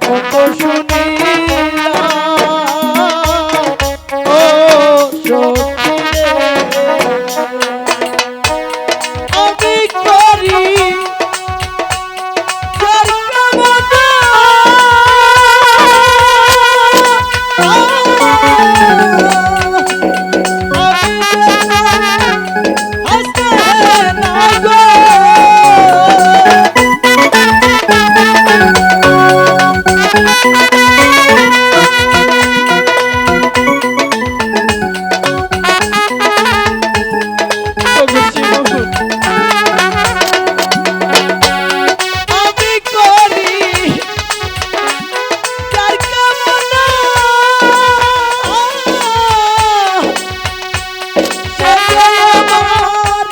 কত শুনিলা ও সখী রে আমি করি যার কামনা আমি করি যার কামনা সে আমার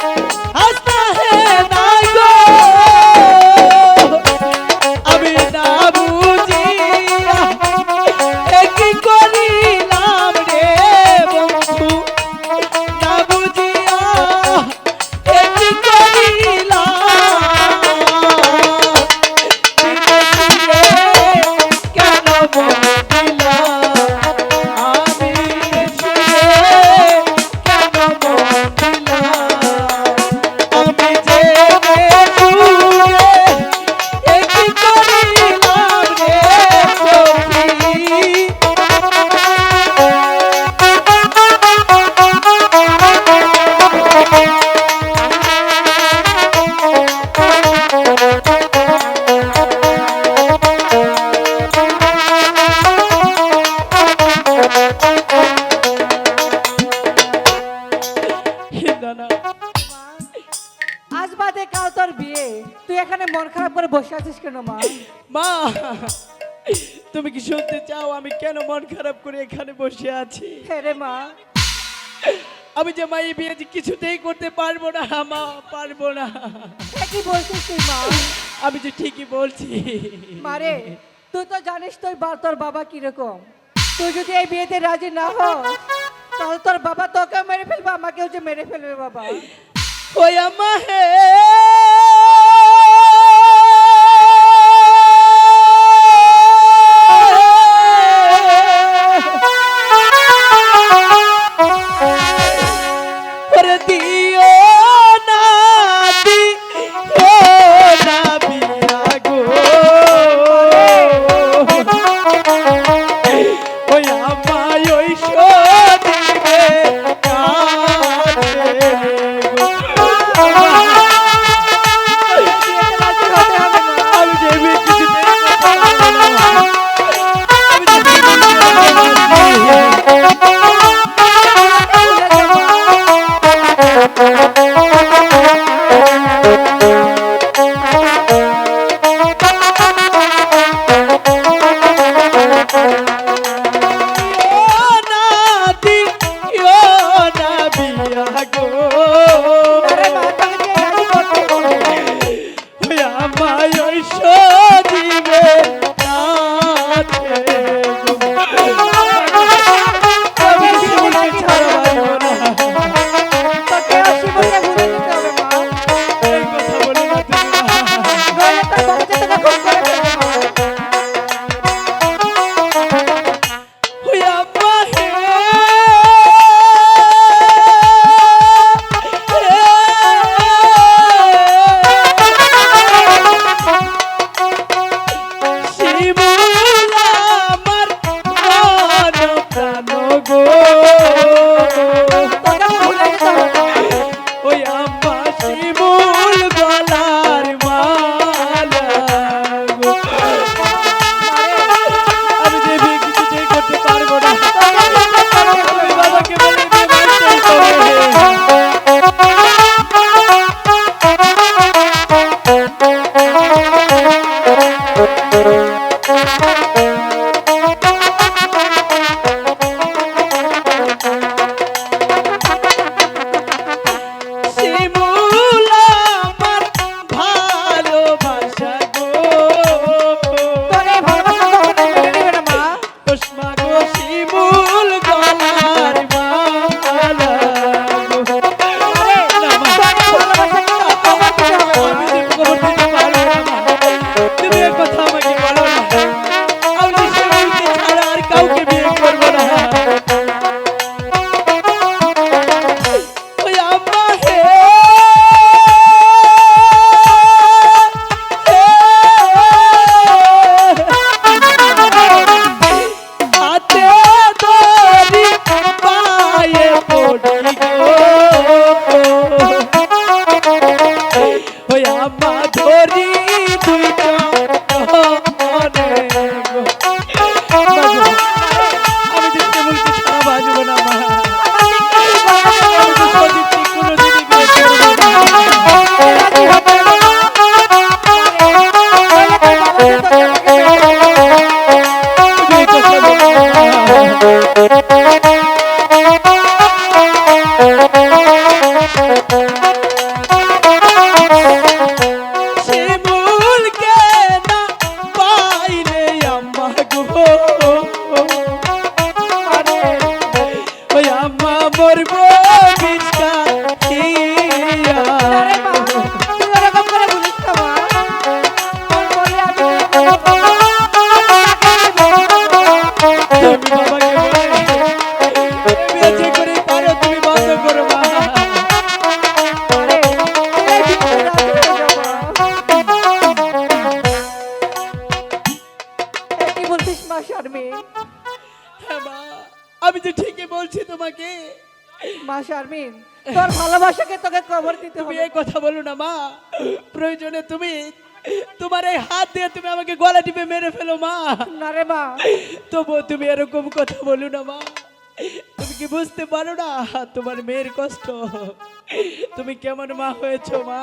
হাসতে নাই গো আমি না বুঝিয়া কি করিলাম রে বন্ধু না বুঝিয়া কি করিলাম কেন বলিলা আমি কেন বলিলা আমি যে কি করিলাম রে সখী হিন্দানা আজ বাদে কাল তোর বিয়ে, তুই এখানে মন খারাপ করে বসে আছিস কেন মা? মা তুমি কি শুনতে চাও আমি কেন মন খারাপ করে এখানে বসে আছি? হ্যাঁ রে মা, আমি যে মা এই বিয়ে যে কিছুতেই করতে পারবো না মা, পারবো না। কি বলছিস তুই মা? আমি যে ঠিকই বলছি মারে, তুই তো জানিস তোর বাবা কিরকম। তুই যদি এই বিয়েতে রাজি না হ, তাহলে তোর বাবা তোকে মেরে ফেলবে, আমাকেও যে মেরে ফেলবে বাবা। ওই আম্মা হে ওরে দিও না দিও না বিয়া গো ওই আমায় ওই সদিবে কাছে আমি যে কিছুতে বাবাকে বলে বাঁচবো না মা। আমাকে কি বলো? আমি তো সত্যি কোনোদিনই বিয়ে করবো না। রাজি হবে না, মা? তাহলে তোর বাবা তো তোকে বিয়ে করবে। তুমি কথা বলো মা। শিমুলকে না পাইলে আম্মা গো, ওই আম্মা মরবো বিষটা খেয়া। আরে মা, তুই ওরকম করে বলিস না, মা। তোর বলে আমি তুমি বাবাকে বলে বিয়ে যে করে পারো তুমি বন্ধ করো মা। আরে, এই বিয়েতে রাজি হয়ে যা, মা। এ কি বলছিস মা শারমিন? হ্যাঁ মা, আমি তো ঠিকই বলছি তোমাকে। মা শারমিন, তোর ভালোবাসাকে তোকে কবর দিতে তুমি হবে। এই কথা বলো না মা, প্রয়োজনে তুমি তোমার এই হাত দিয়ে তুমি আমাকে গলা টিপে মেরে ফেলো মা, না রে মা, তবুও তুমি এরকম কথা বলো না মা। তুমি কি বুঝতে পারো না তোমার মেয়ের কষ্ট? তুমি কেমন মা হয়েছো মা?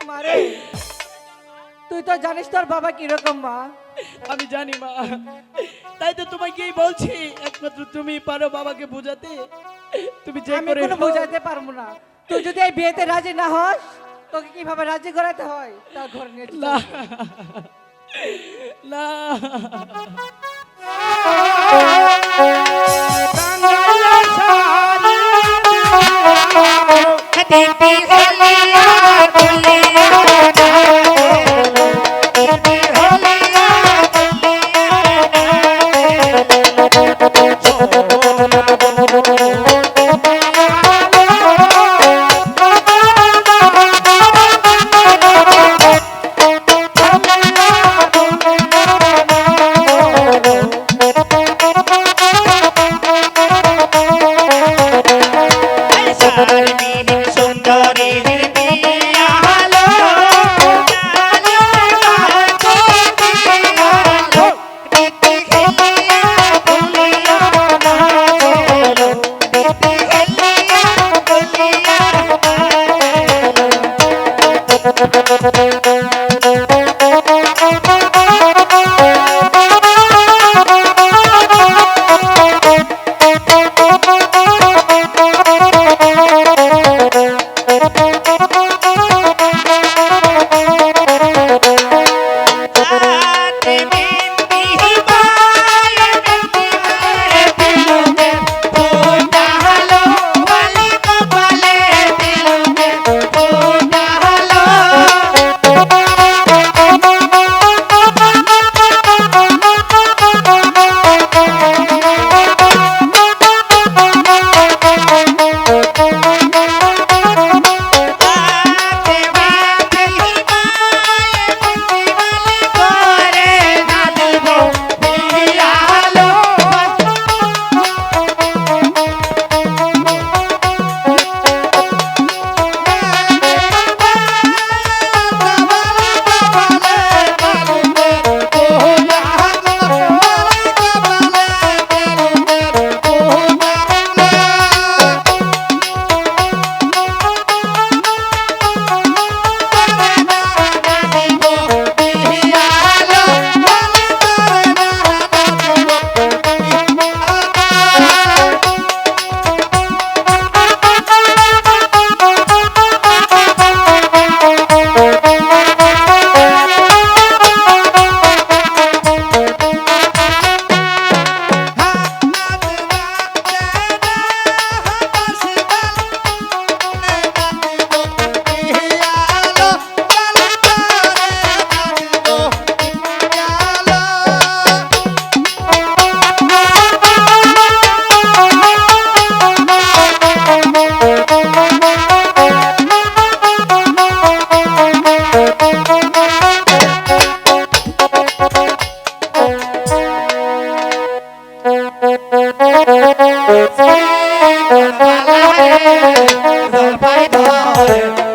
মারে, তুই তো জানিস তোর বাবা কিরকম মা। আমি জানি মা, তাই তো তোমাকেই বলছি একমাত্র তুমি পারো বাবাকে বোঝাতে। তুমি যে আমি করে কোনো হোক- বোঝাতে পারবো না। তুই যদি এই বিয়েতে রাজি না হস, তোকে কিভাবে রাজি করাতে হয় তার ঘর নিয়ে চল। না না,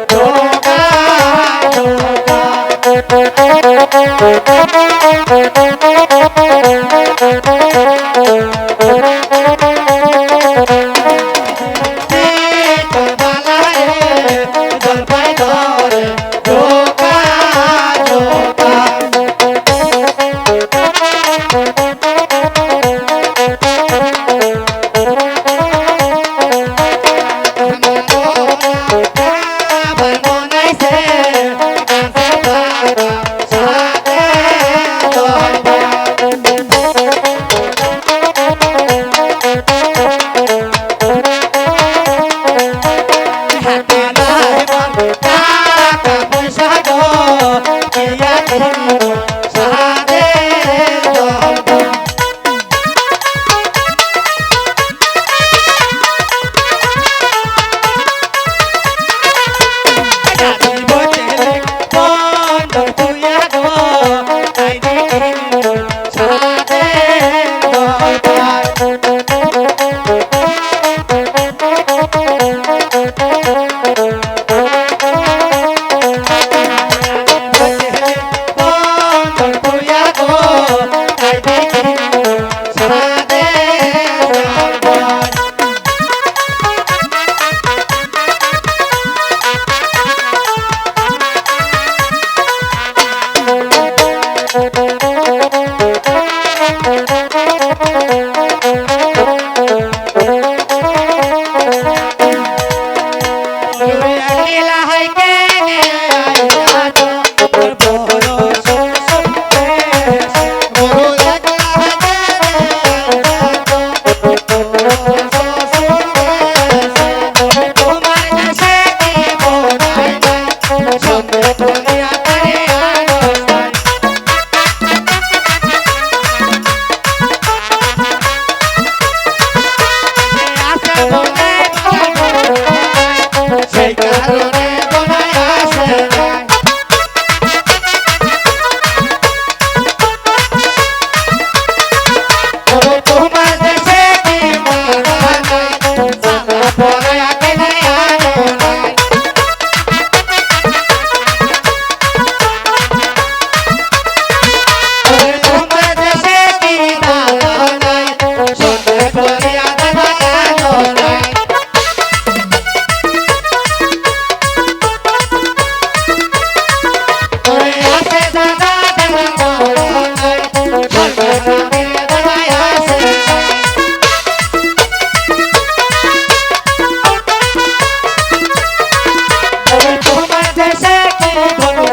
ধোকা বনাই সেই কারণে বনাই আসে নাই ও তোমার দেশে কি মানা নাই জানা পরে আগে নাই আনো নাই ও তোমার দেশে কি মানা নাই সন্ধ্যে পরে আগে নাই আনো নাই ওরে আসে দাদা দেওয়া মরো নাই সন্ধ্যে বনাই আসে নাই তোমার দেশে কি বলো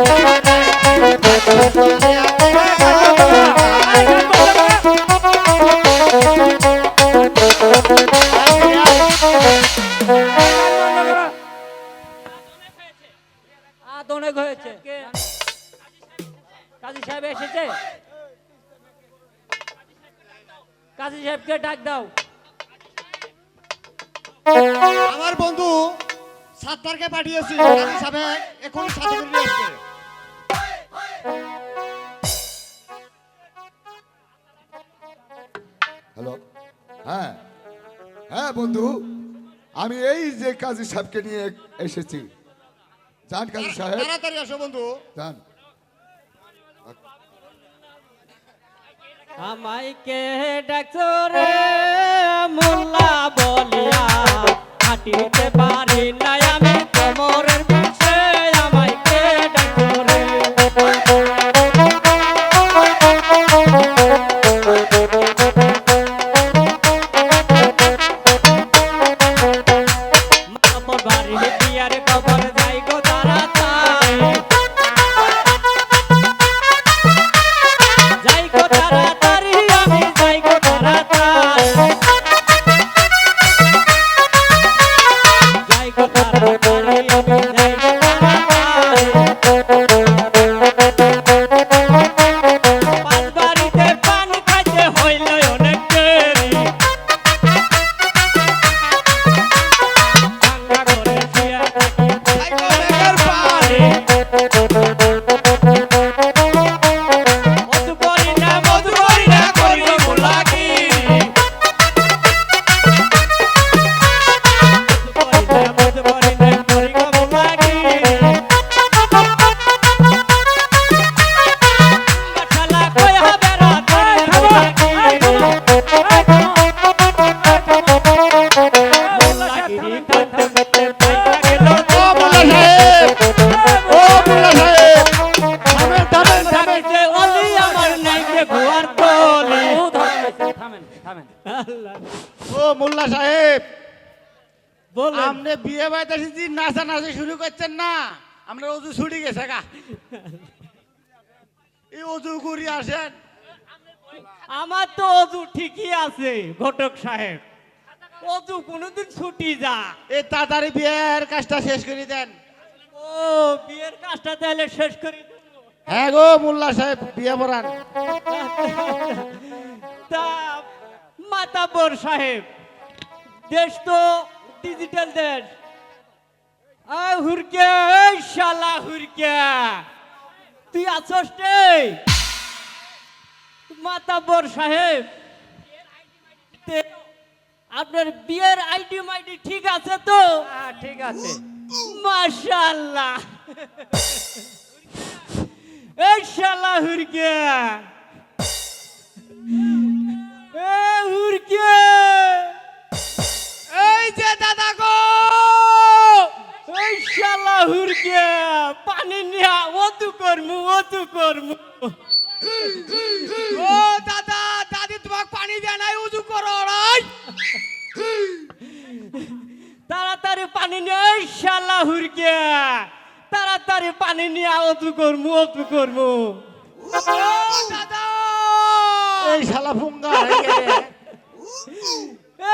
অনেক হয়েছে কাজী সাহেব এসেছে কাজী সাহেবকে ডাক দাও আমার বন্ধু সাত্তারকে পাঠিয়েছি কাজী সাহেব এখন সাথে করে নিয়ে আসবে হ্যালো, হ্যাঁ হ্যাঁ বন্ধু, আমি এই যে কাজী সাহেবকে নিয়ে এসেছি। যান কাজী সাহেব, তাড়াতাড়ি আসো বন্ধু যান। আমাইকে ডাকছো রে মোল্লা বলিয়া হাঁটিতে পারি না আমি কোমরের পিছে আমাইকে ডাকছো রে মামার বাড়ি বিয়ার খবর যাই গো তাড়াতাড়ি যাই গো তাড়াতাড়ি আমি যাই গো তাড়াতাড়ি যাই গো তাড়াতাড়ি আমি যাই গো তাড়াতাড়ি পাঁচ বাড়িতে পানি খাইতে হইল অনেক দেরি ভাঙা করে শুয়ে থাকি যাই গো বেকার পানি মধু করি না করি গো মুলাকি মধু করি না করি গো মুলাকি মশলা কই হবে রাত মুলাকি মুলাকি টানতে টানতে পাইয়া গেল ও মোল্লা সাহেব ও মোল্লা সাহেব থামেন থামেন থামেন যে ওলি আমার নাই যে ঘুয়ার তলি থামেন থামেন আল্লাহ ও মোল্লা সাহেব বলেন আপনি বিয়ে বাড়িতে এসেছি নাচানাচি শুরু করছেন না আমরা অজু ছুটি গেছে গা এই অজু করি আসেন আমার তো অজু ঠিকই আছে ঘটক সাহেব অজু কোনোদিন ছুটি যা এই তাড়াতাড়ি বিয়ের কাজটা শেষ করে দেন ও বিয়ের কাজটা তাহলে শেষ করি দেবো। হ্যাঁ গো মোল্লা সাহেব বিয়ে পড়ান তা মাতাব্বর সাহেব দেশ তো ডিজিটাল দেশ হুরকে শালা হুরকে তুই আছস রে মাতাব্বর সাহেব আপনার বিয়ের আইডি মাইডি ঠিক আছে তো ঠিক আছে মাশাআল্লাহ এই শালা হুরকে হুরকে এই যে দাদা গো এই শালা হুরকে পানি নিয়া অতু করমু ও দাদা দাদি তোমাকে পানি দেয় নাই উজু করো রাই তাড়াতাড়ি পানি নিয়ে এই শালা হুরকে তাড়াতাড়ি পানি নিয়ে অতু করমু ও দাদা এই শালা ফুঙ্গা হয়ে গেলে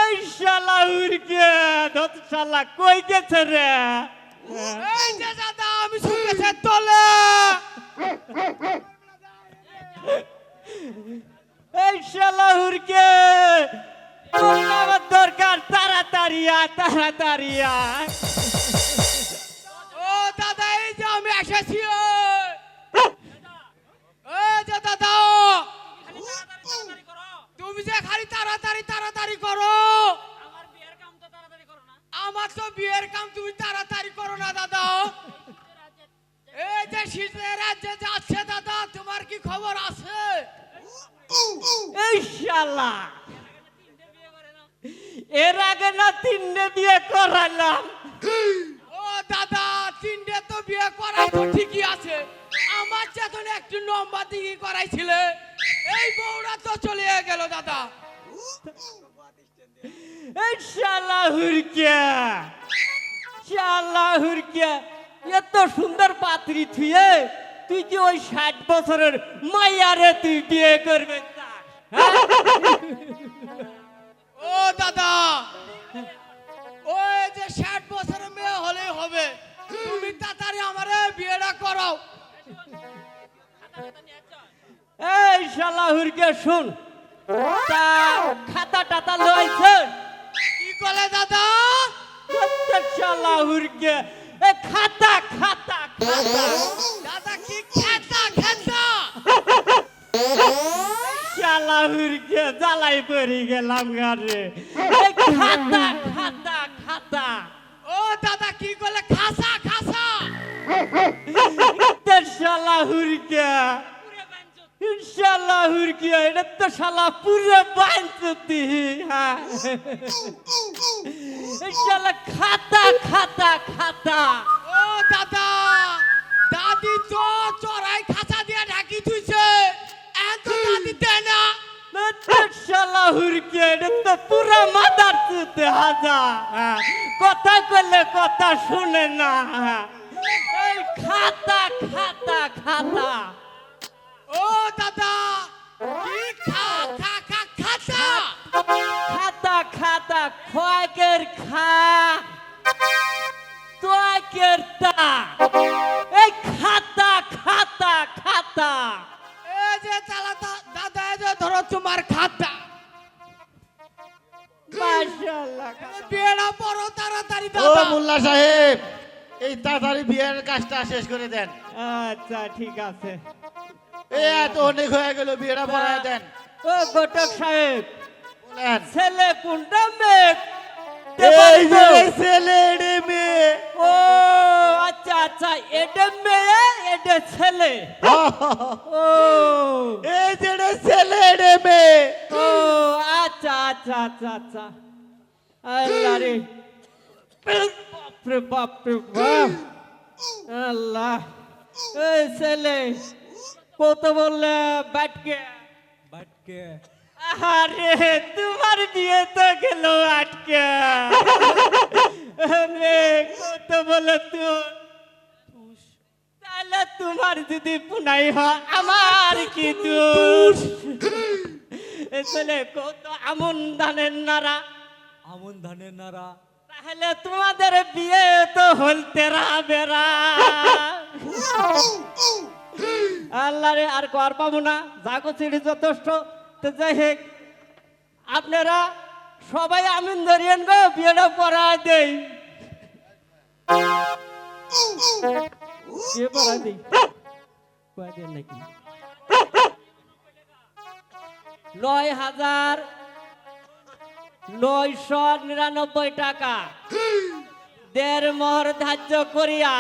এই শালা উড়কে ধত শালা কই গেছে রে এই যে দাদা আমি শুনতেছে তলে এই শালা উড়কে তোর আমার দরকার তাড়াতাড়ি তাড়াতাড়ি আয়। ও দাদা এই যে আমি এসেছি ও যে দাদা তুমি যে খালি তাড়াতাড়ি তাড়াতাড়ি করো আমার তো বিয়ের কাম তুমি তাড়াতাড়ি করো না দাদা এই যে শীতের রাজ্যে যাচ্ছে দাদা তোমার কি খবর আছে এই শালা এর আগে না 3টে বিয়ে করালাম। ও দাদা 3টে তো বিয়ে করাই তো ঠিকই আছে আমার যখন একটু লম্বা দিকে করাইছিলে এই বউরা তো চলে গেল দাদা এই শালা হুরকিয়া এত সুন্দর পাত্রী থুয়ে তুই কি ওই 60 বছরের মাইয়ারে তুই বিয়ে করবে চাস, হ্যাঁ? ও দাদা ওই যে 60 বছরের মেয়ে হলেই হবে তুমি তাড়াতাড়ি আমারে বিয়েটা করাও এই শালা হুরকিয়া শুন, তা খাতা টাতা লইছে কি করে দাদা শালা হুরকিয়া এ খাতা খাতা খাতা দাদা কি খেতা খেতা শালা হুরকিয়া জ্বালাই পড়ে গেলাম গারে। এই খাতা খাতা খাতা ও দাদা কি করে খাসা খাসা শালা হুরকিয়া শালা হুরকিয়া এটা তো শালা পুরো বাঞ্চতি, হ্যাঁ শালা খাতা খাতা খাতা ও দাদা দাদি তো চড়াই খাসা দিয়ে ঢাকি তুইছে এত দাদি দেয় না শালা হুরকিয়া এটা তো পুরো মাদার চুতে হাজা, হ্যাঁ কথা কইলে কথা শুনে না, হ্যাঁ এই খাতা খাতা খাতা ও দাদা কি খা খা খা খাসা খাতা খাতা খোয়াকের খা তোয়াকের তা এই খাতা খাতা খাতা এই যে চালাতা দাদা এই যে ধরো তোমার খাতা মাশাআল্লাহ বিয়েটা বড় তাড়াতাড়ি ও দাদা মোল্লা সাহেব এই তাড়াতাড়ি বিয়ের কাজটা শেষ করে দেন আচ্ছা ঠিক আছে। এই এত অনেক হয়ে গেল বিয়েটা পড়ায় দেন ও ঘটক সাহেব বলেন ছেলে কোনটা মেয়ে এই যে ছেলে রে মেয়ে ও আচ্ছা আচ্ছা এটা মেয়ে এটা ছেলে ও এই যে ছেলে রে মেয়ে ও আচ্ছা আচ্ছা আচ্ছা আচ্ছা আল্লাহ রে বাপরে বাপরে বাপ আল্লাহ এই ছেলে কত বললে বাটকে বাটকে আরে তোমার বিয়ে তো গেল আটকে কত বলে তুই তাহলে তোমার যদি পুনাই হয় আমার কি দোষ ছেলে কত আমন ধানের নারা তাহলে তোমাদের বিয়ে তো হল তেরা বেড়া আল্লাহ রে আর কর পাবো না যা করছি যথেষ্ট। তো যাই হোক আপনারা সবাই আমিন ধরিয়েন গো বিয়েটা পড়া দেই বিয়ে পড়া দেই নাকি ৯,৯৯৯ টাকা ১.৫ মোহর ধার্য করিয়া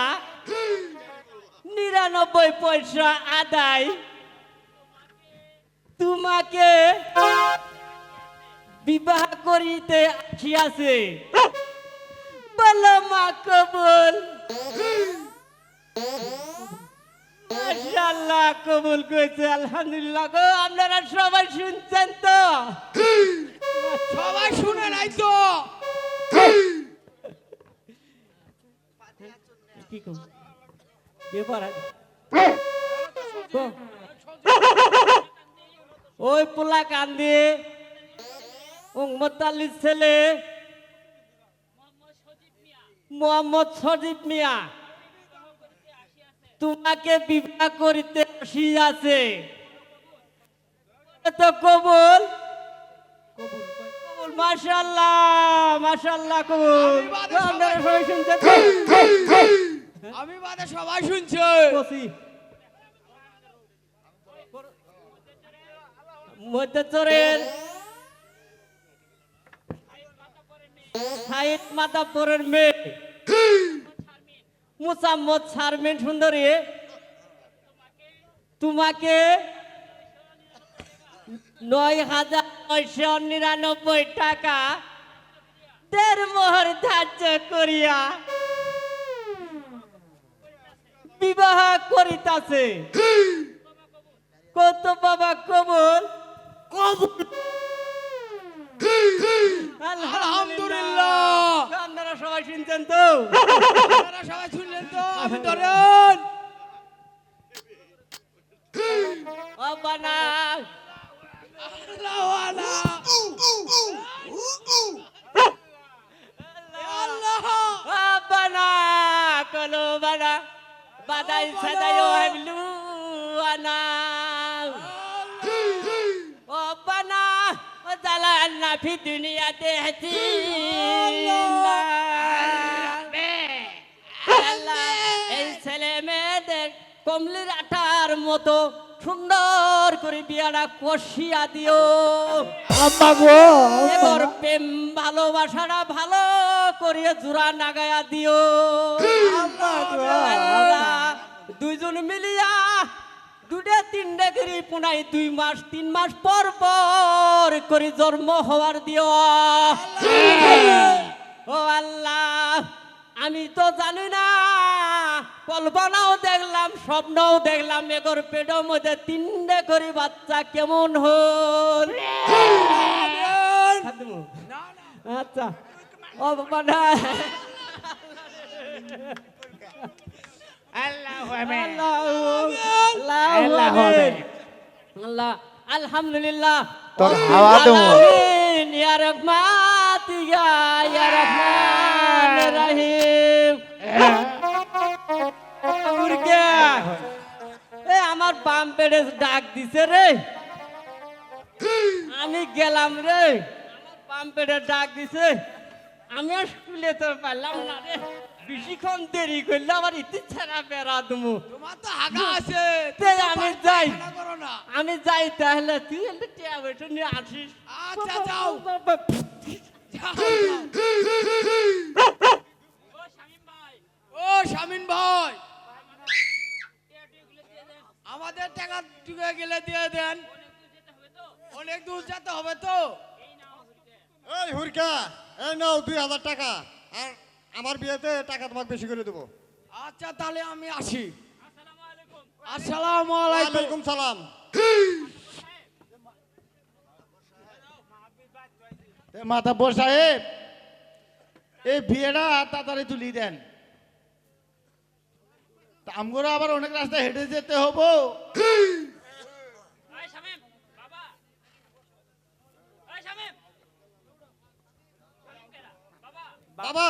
৯৯ পয়সা আদায় তোমাকে বিবাহ করিতে আসিয়াছে বলো মা কবুল মাশাআল্লাহ কবুল করেছে আলহামদুলিল্লাহ গো আপনারা সবাই শুনছেন তো সবাই শুনে নাই তো কি কম ব্যাপার ওই পোলা কান্দি উম্মতালির ছেলে মোহাম্মদ সজীব মিয়া তোমাকে বিবাহ করিতে আসিয়াছে তো কবুল কবুল কবুল মাশাআল্লাহ মাশাআল্লাহ কবুল আপনারা সবাই শুনছেন তো? আমি বাদে সবাই শুনছে কসি মধ্যচরের সাইদ মাতাপুরের মেয়ে মুসাম্মদ শারমিন সুন্দরী তোমাকে ৯,৯৯৯ টাকা দেড় মোহর ধার্য করিয়া বিবাহ করিতাছে। কত বাবা কবুল কবুল আলহামদুলিল্লাহ। আপনারা সবাই শুনছেন তো? আপনারা সবাই শুনলেন তো? আমি ধরেন ও বানা বানা কলো বানা বাদাই সাদাই ও হেবলু আনা ও বানা ও জালা আন্না ফি দুনিয়াতে হাসিনা এই ছেলে মেয়েদের কমলির আটার মতো সুন্দর করে বিয়াটা কষিয়া দিও আম্মা গো এবার প্রেম ভালোবাসাটা ভালো করে জোড়া নাগায়া দিও আল্লাহ, দুইজন মিলিয়া দুটা তিনটা করে পুনাই 2 মাস 3 মাস পর পর করে জন্ম হওয়ার দিও ও আল্লাহ আমি তো জানি না কল্পনাও দেখলাম স্বপ্নও দেখলাম এগোর পেটের মধ্যে 3টা করে বাচ্চা কেমন হল আচ্ছা ও বাবা না আল্লাহ আলহামদুলিল্লাহ তোর হাওয়া দেবো। আমিন ইয়া রহমান ইয়া রহমান রহিম মুরগা এ আমার বাম পেটে ডাক দিছে রে আমি গেলাম রে আমার বাম পেটে ডাক দিছে আমি আর স্কুলে তো পারলাম না রে বেশিক্ষণ দেরি করলে আমার ইতি ছাড়া বেড়া দুমু তোমার তো হাগা আছে তে আমি যাই না করো না। আমি যাই তাহলে তুই একটা ট্যাবলেট নিয়ে আসিস আচ্ছা যাও ও শামিন ভাই আমাদের টাকা টুকে গেলে দিয়ে দেন অনেক দূর যেতে হবে তো এই হুরকা এই নাও 2000 টাকা আর আমার বিয়েতে টাকা তোমাকে বেশি করে দেবো। আচ্ছা তাহলে আমি আসি আসসালামু আলাইকুম ওয়ালাইকুম সালাম। মাতাব্বর সাহেব এই বিয়েটা তাড়াতাড়ি তুলি দেন আমগোরা আবার অনেক রাস্তা হেঁটে যেতে হবো বাবা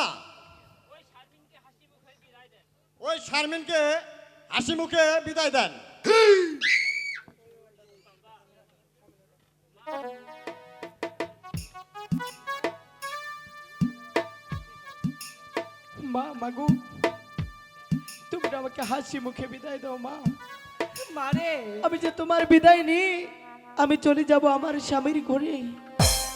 ওই শারমিনকে হাসি মুখে বিদায় দেন। মা মাগু তুমি আমাকে হাসি মুখে বিদায় দাও মা। মারে আমি যে তোমার বিদায় নি আমি চলে যাব আমার স্বামীর ঘরে।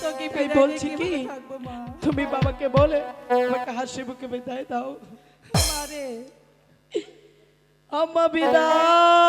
তোকে এই বলছি কি থাকবো মা তুমি বাবাকে বলে আমাকে হাসি মুখে বিদায় দাও। মারে আম্মা বিদায়।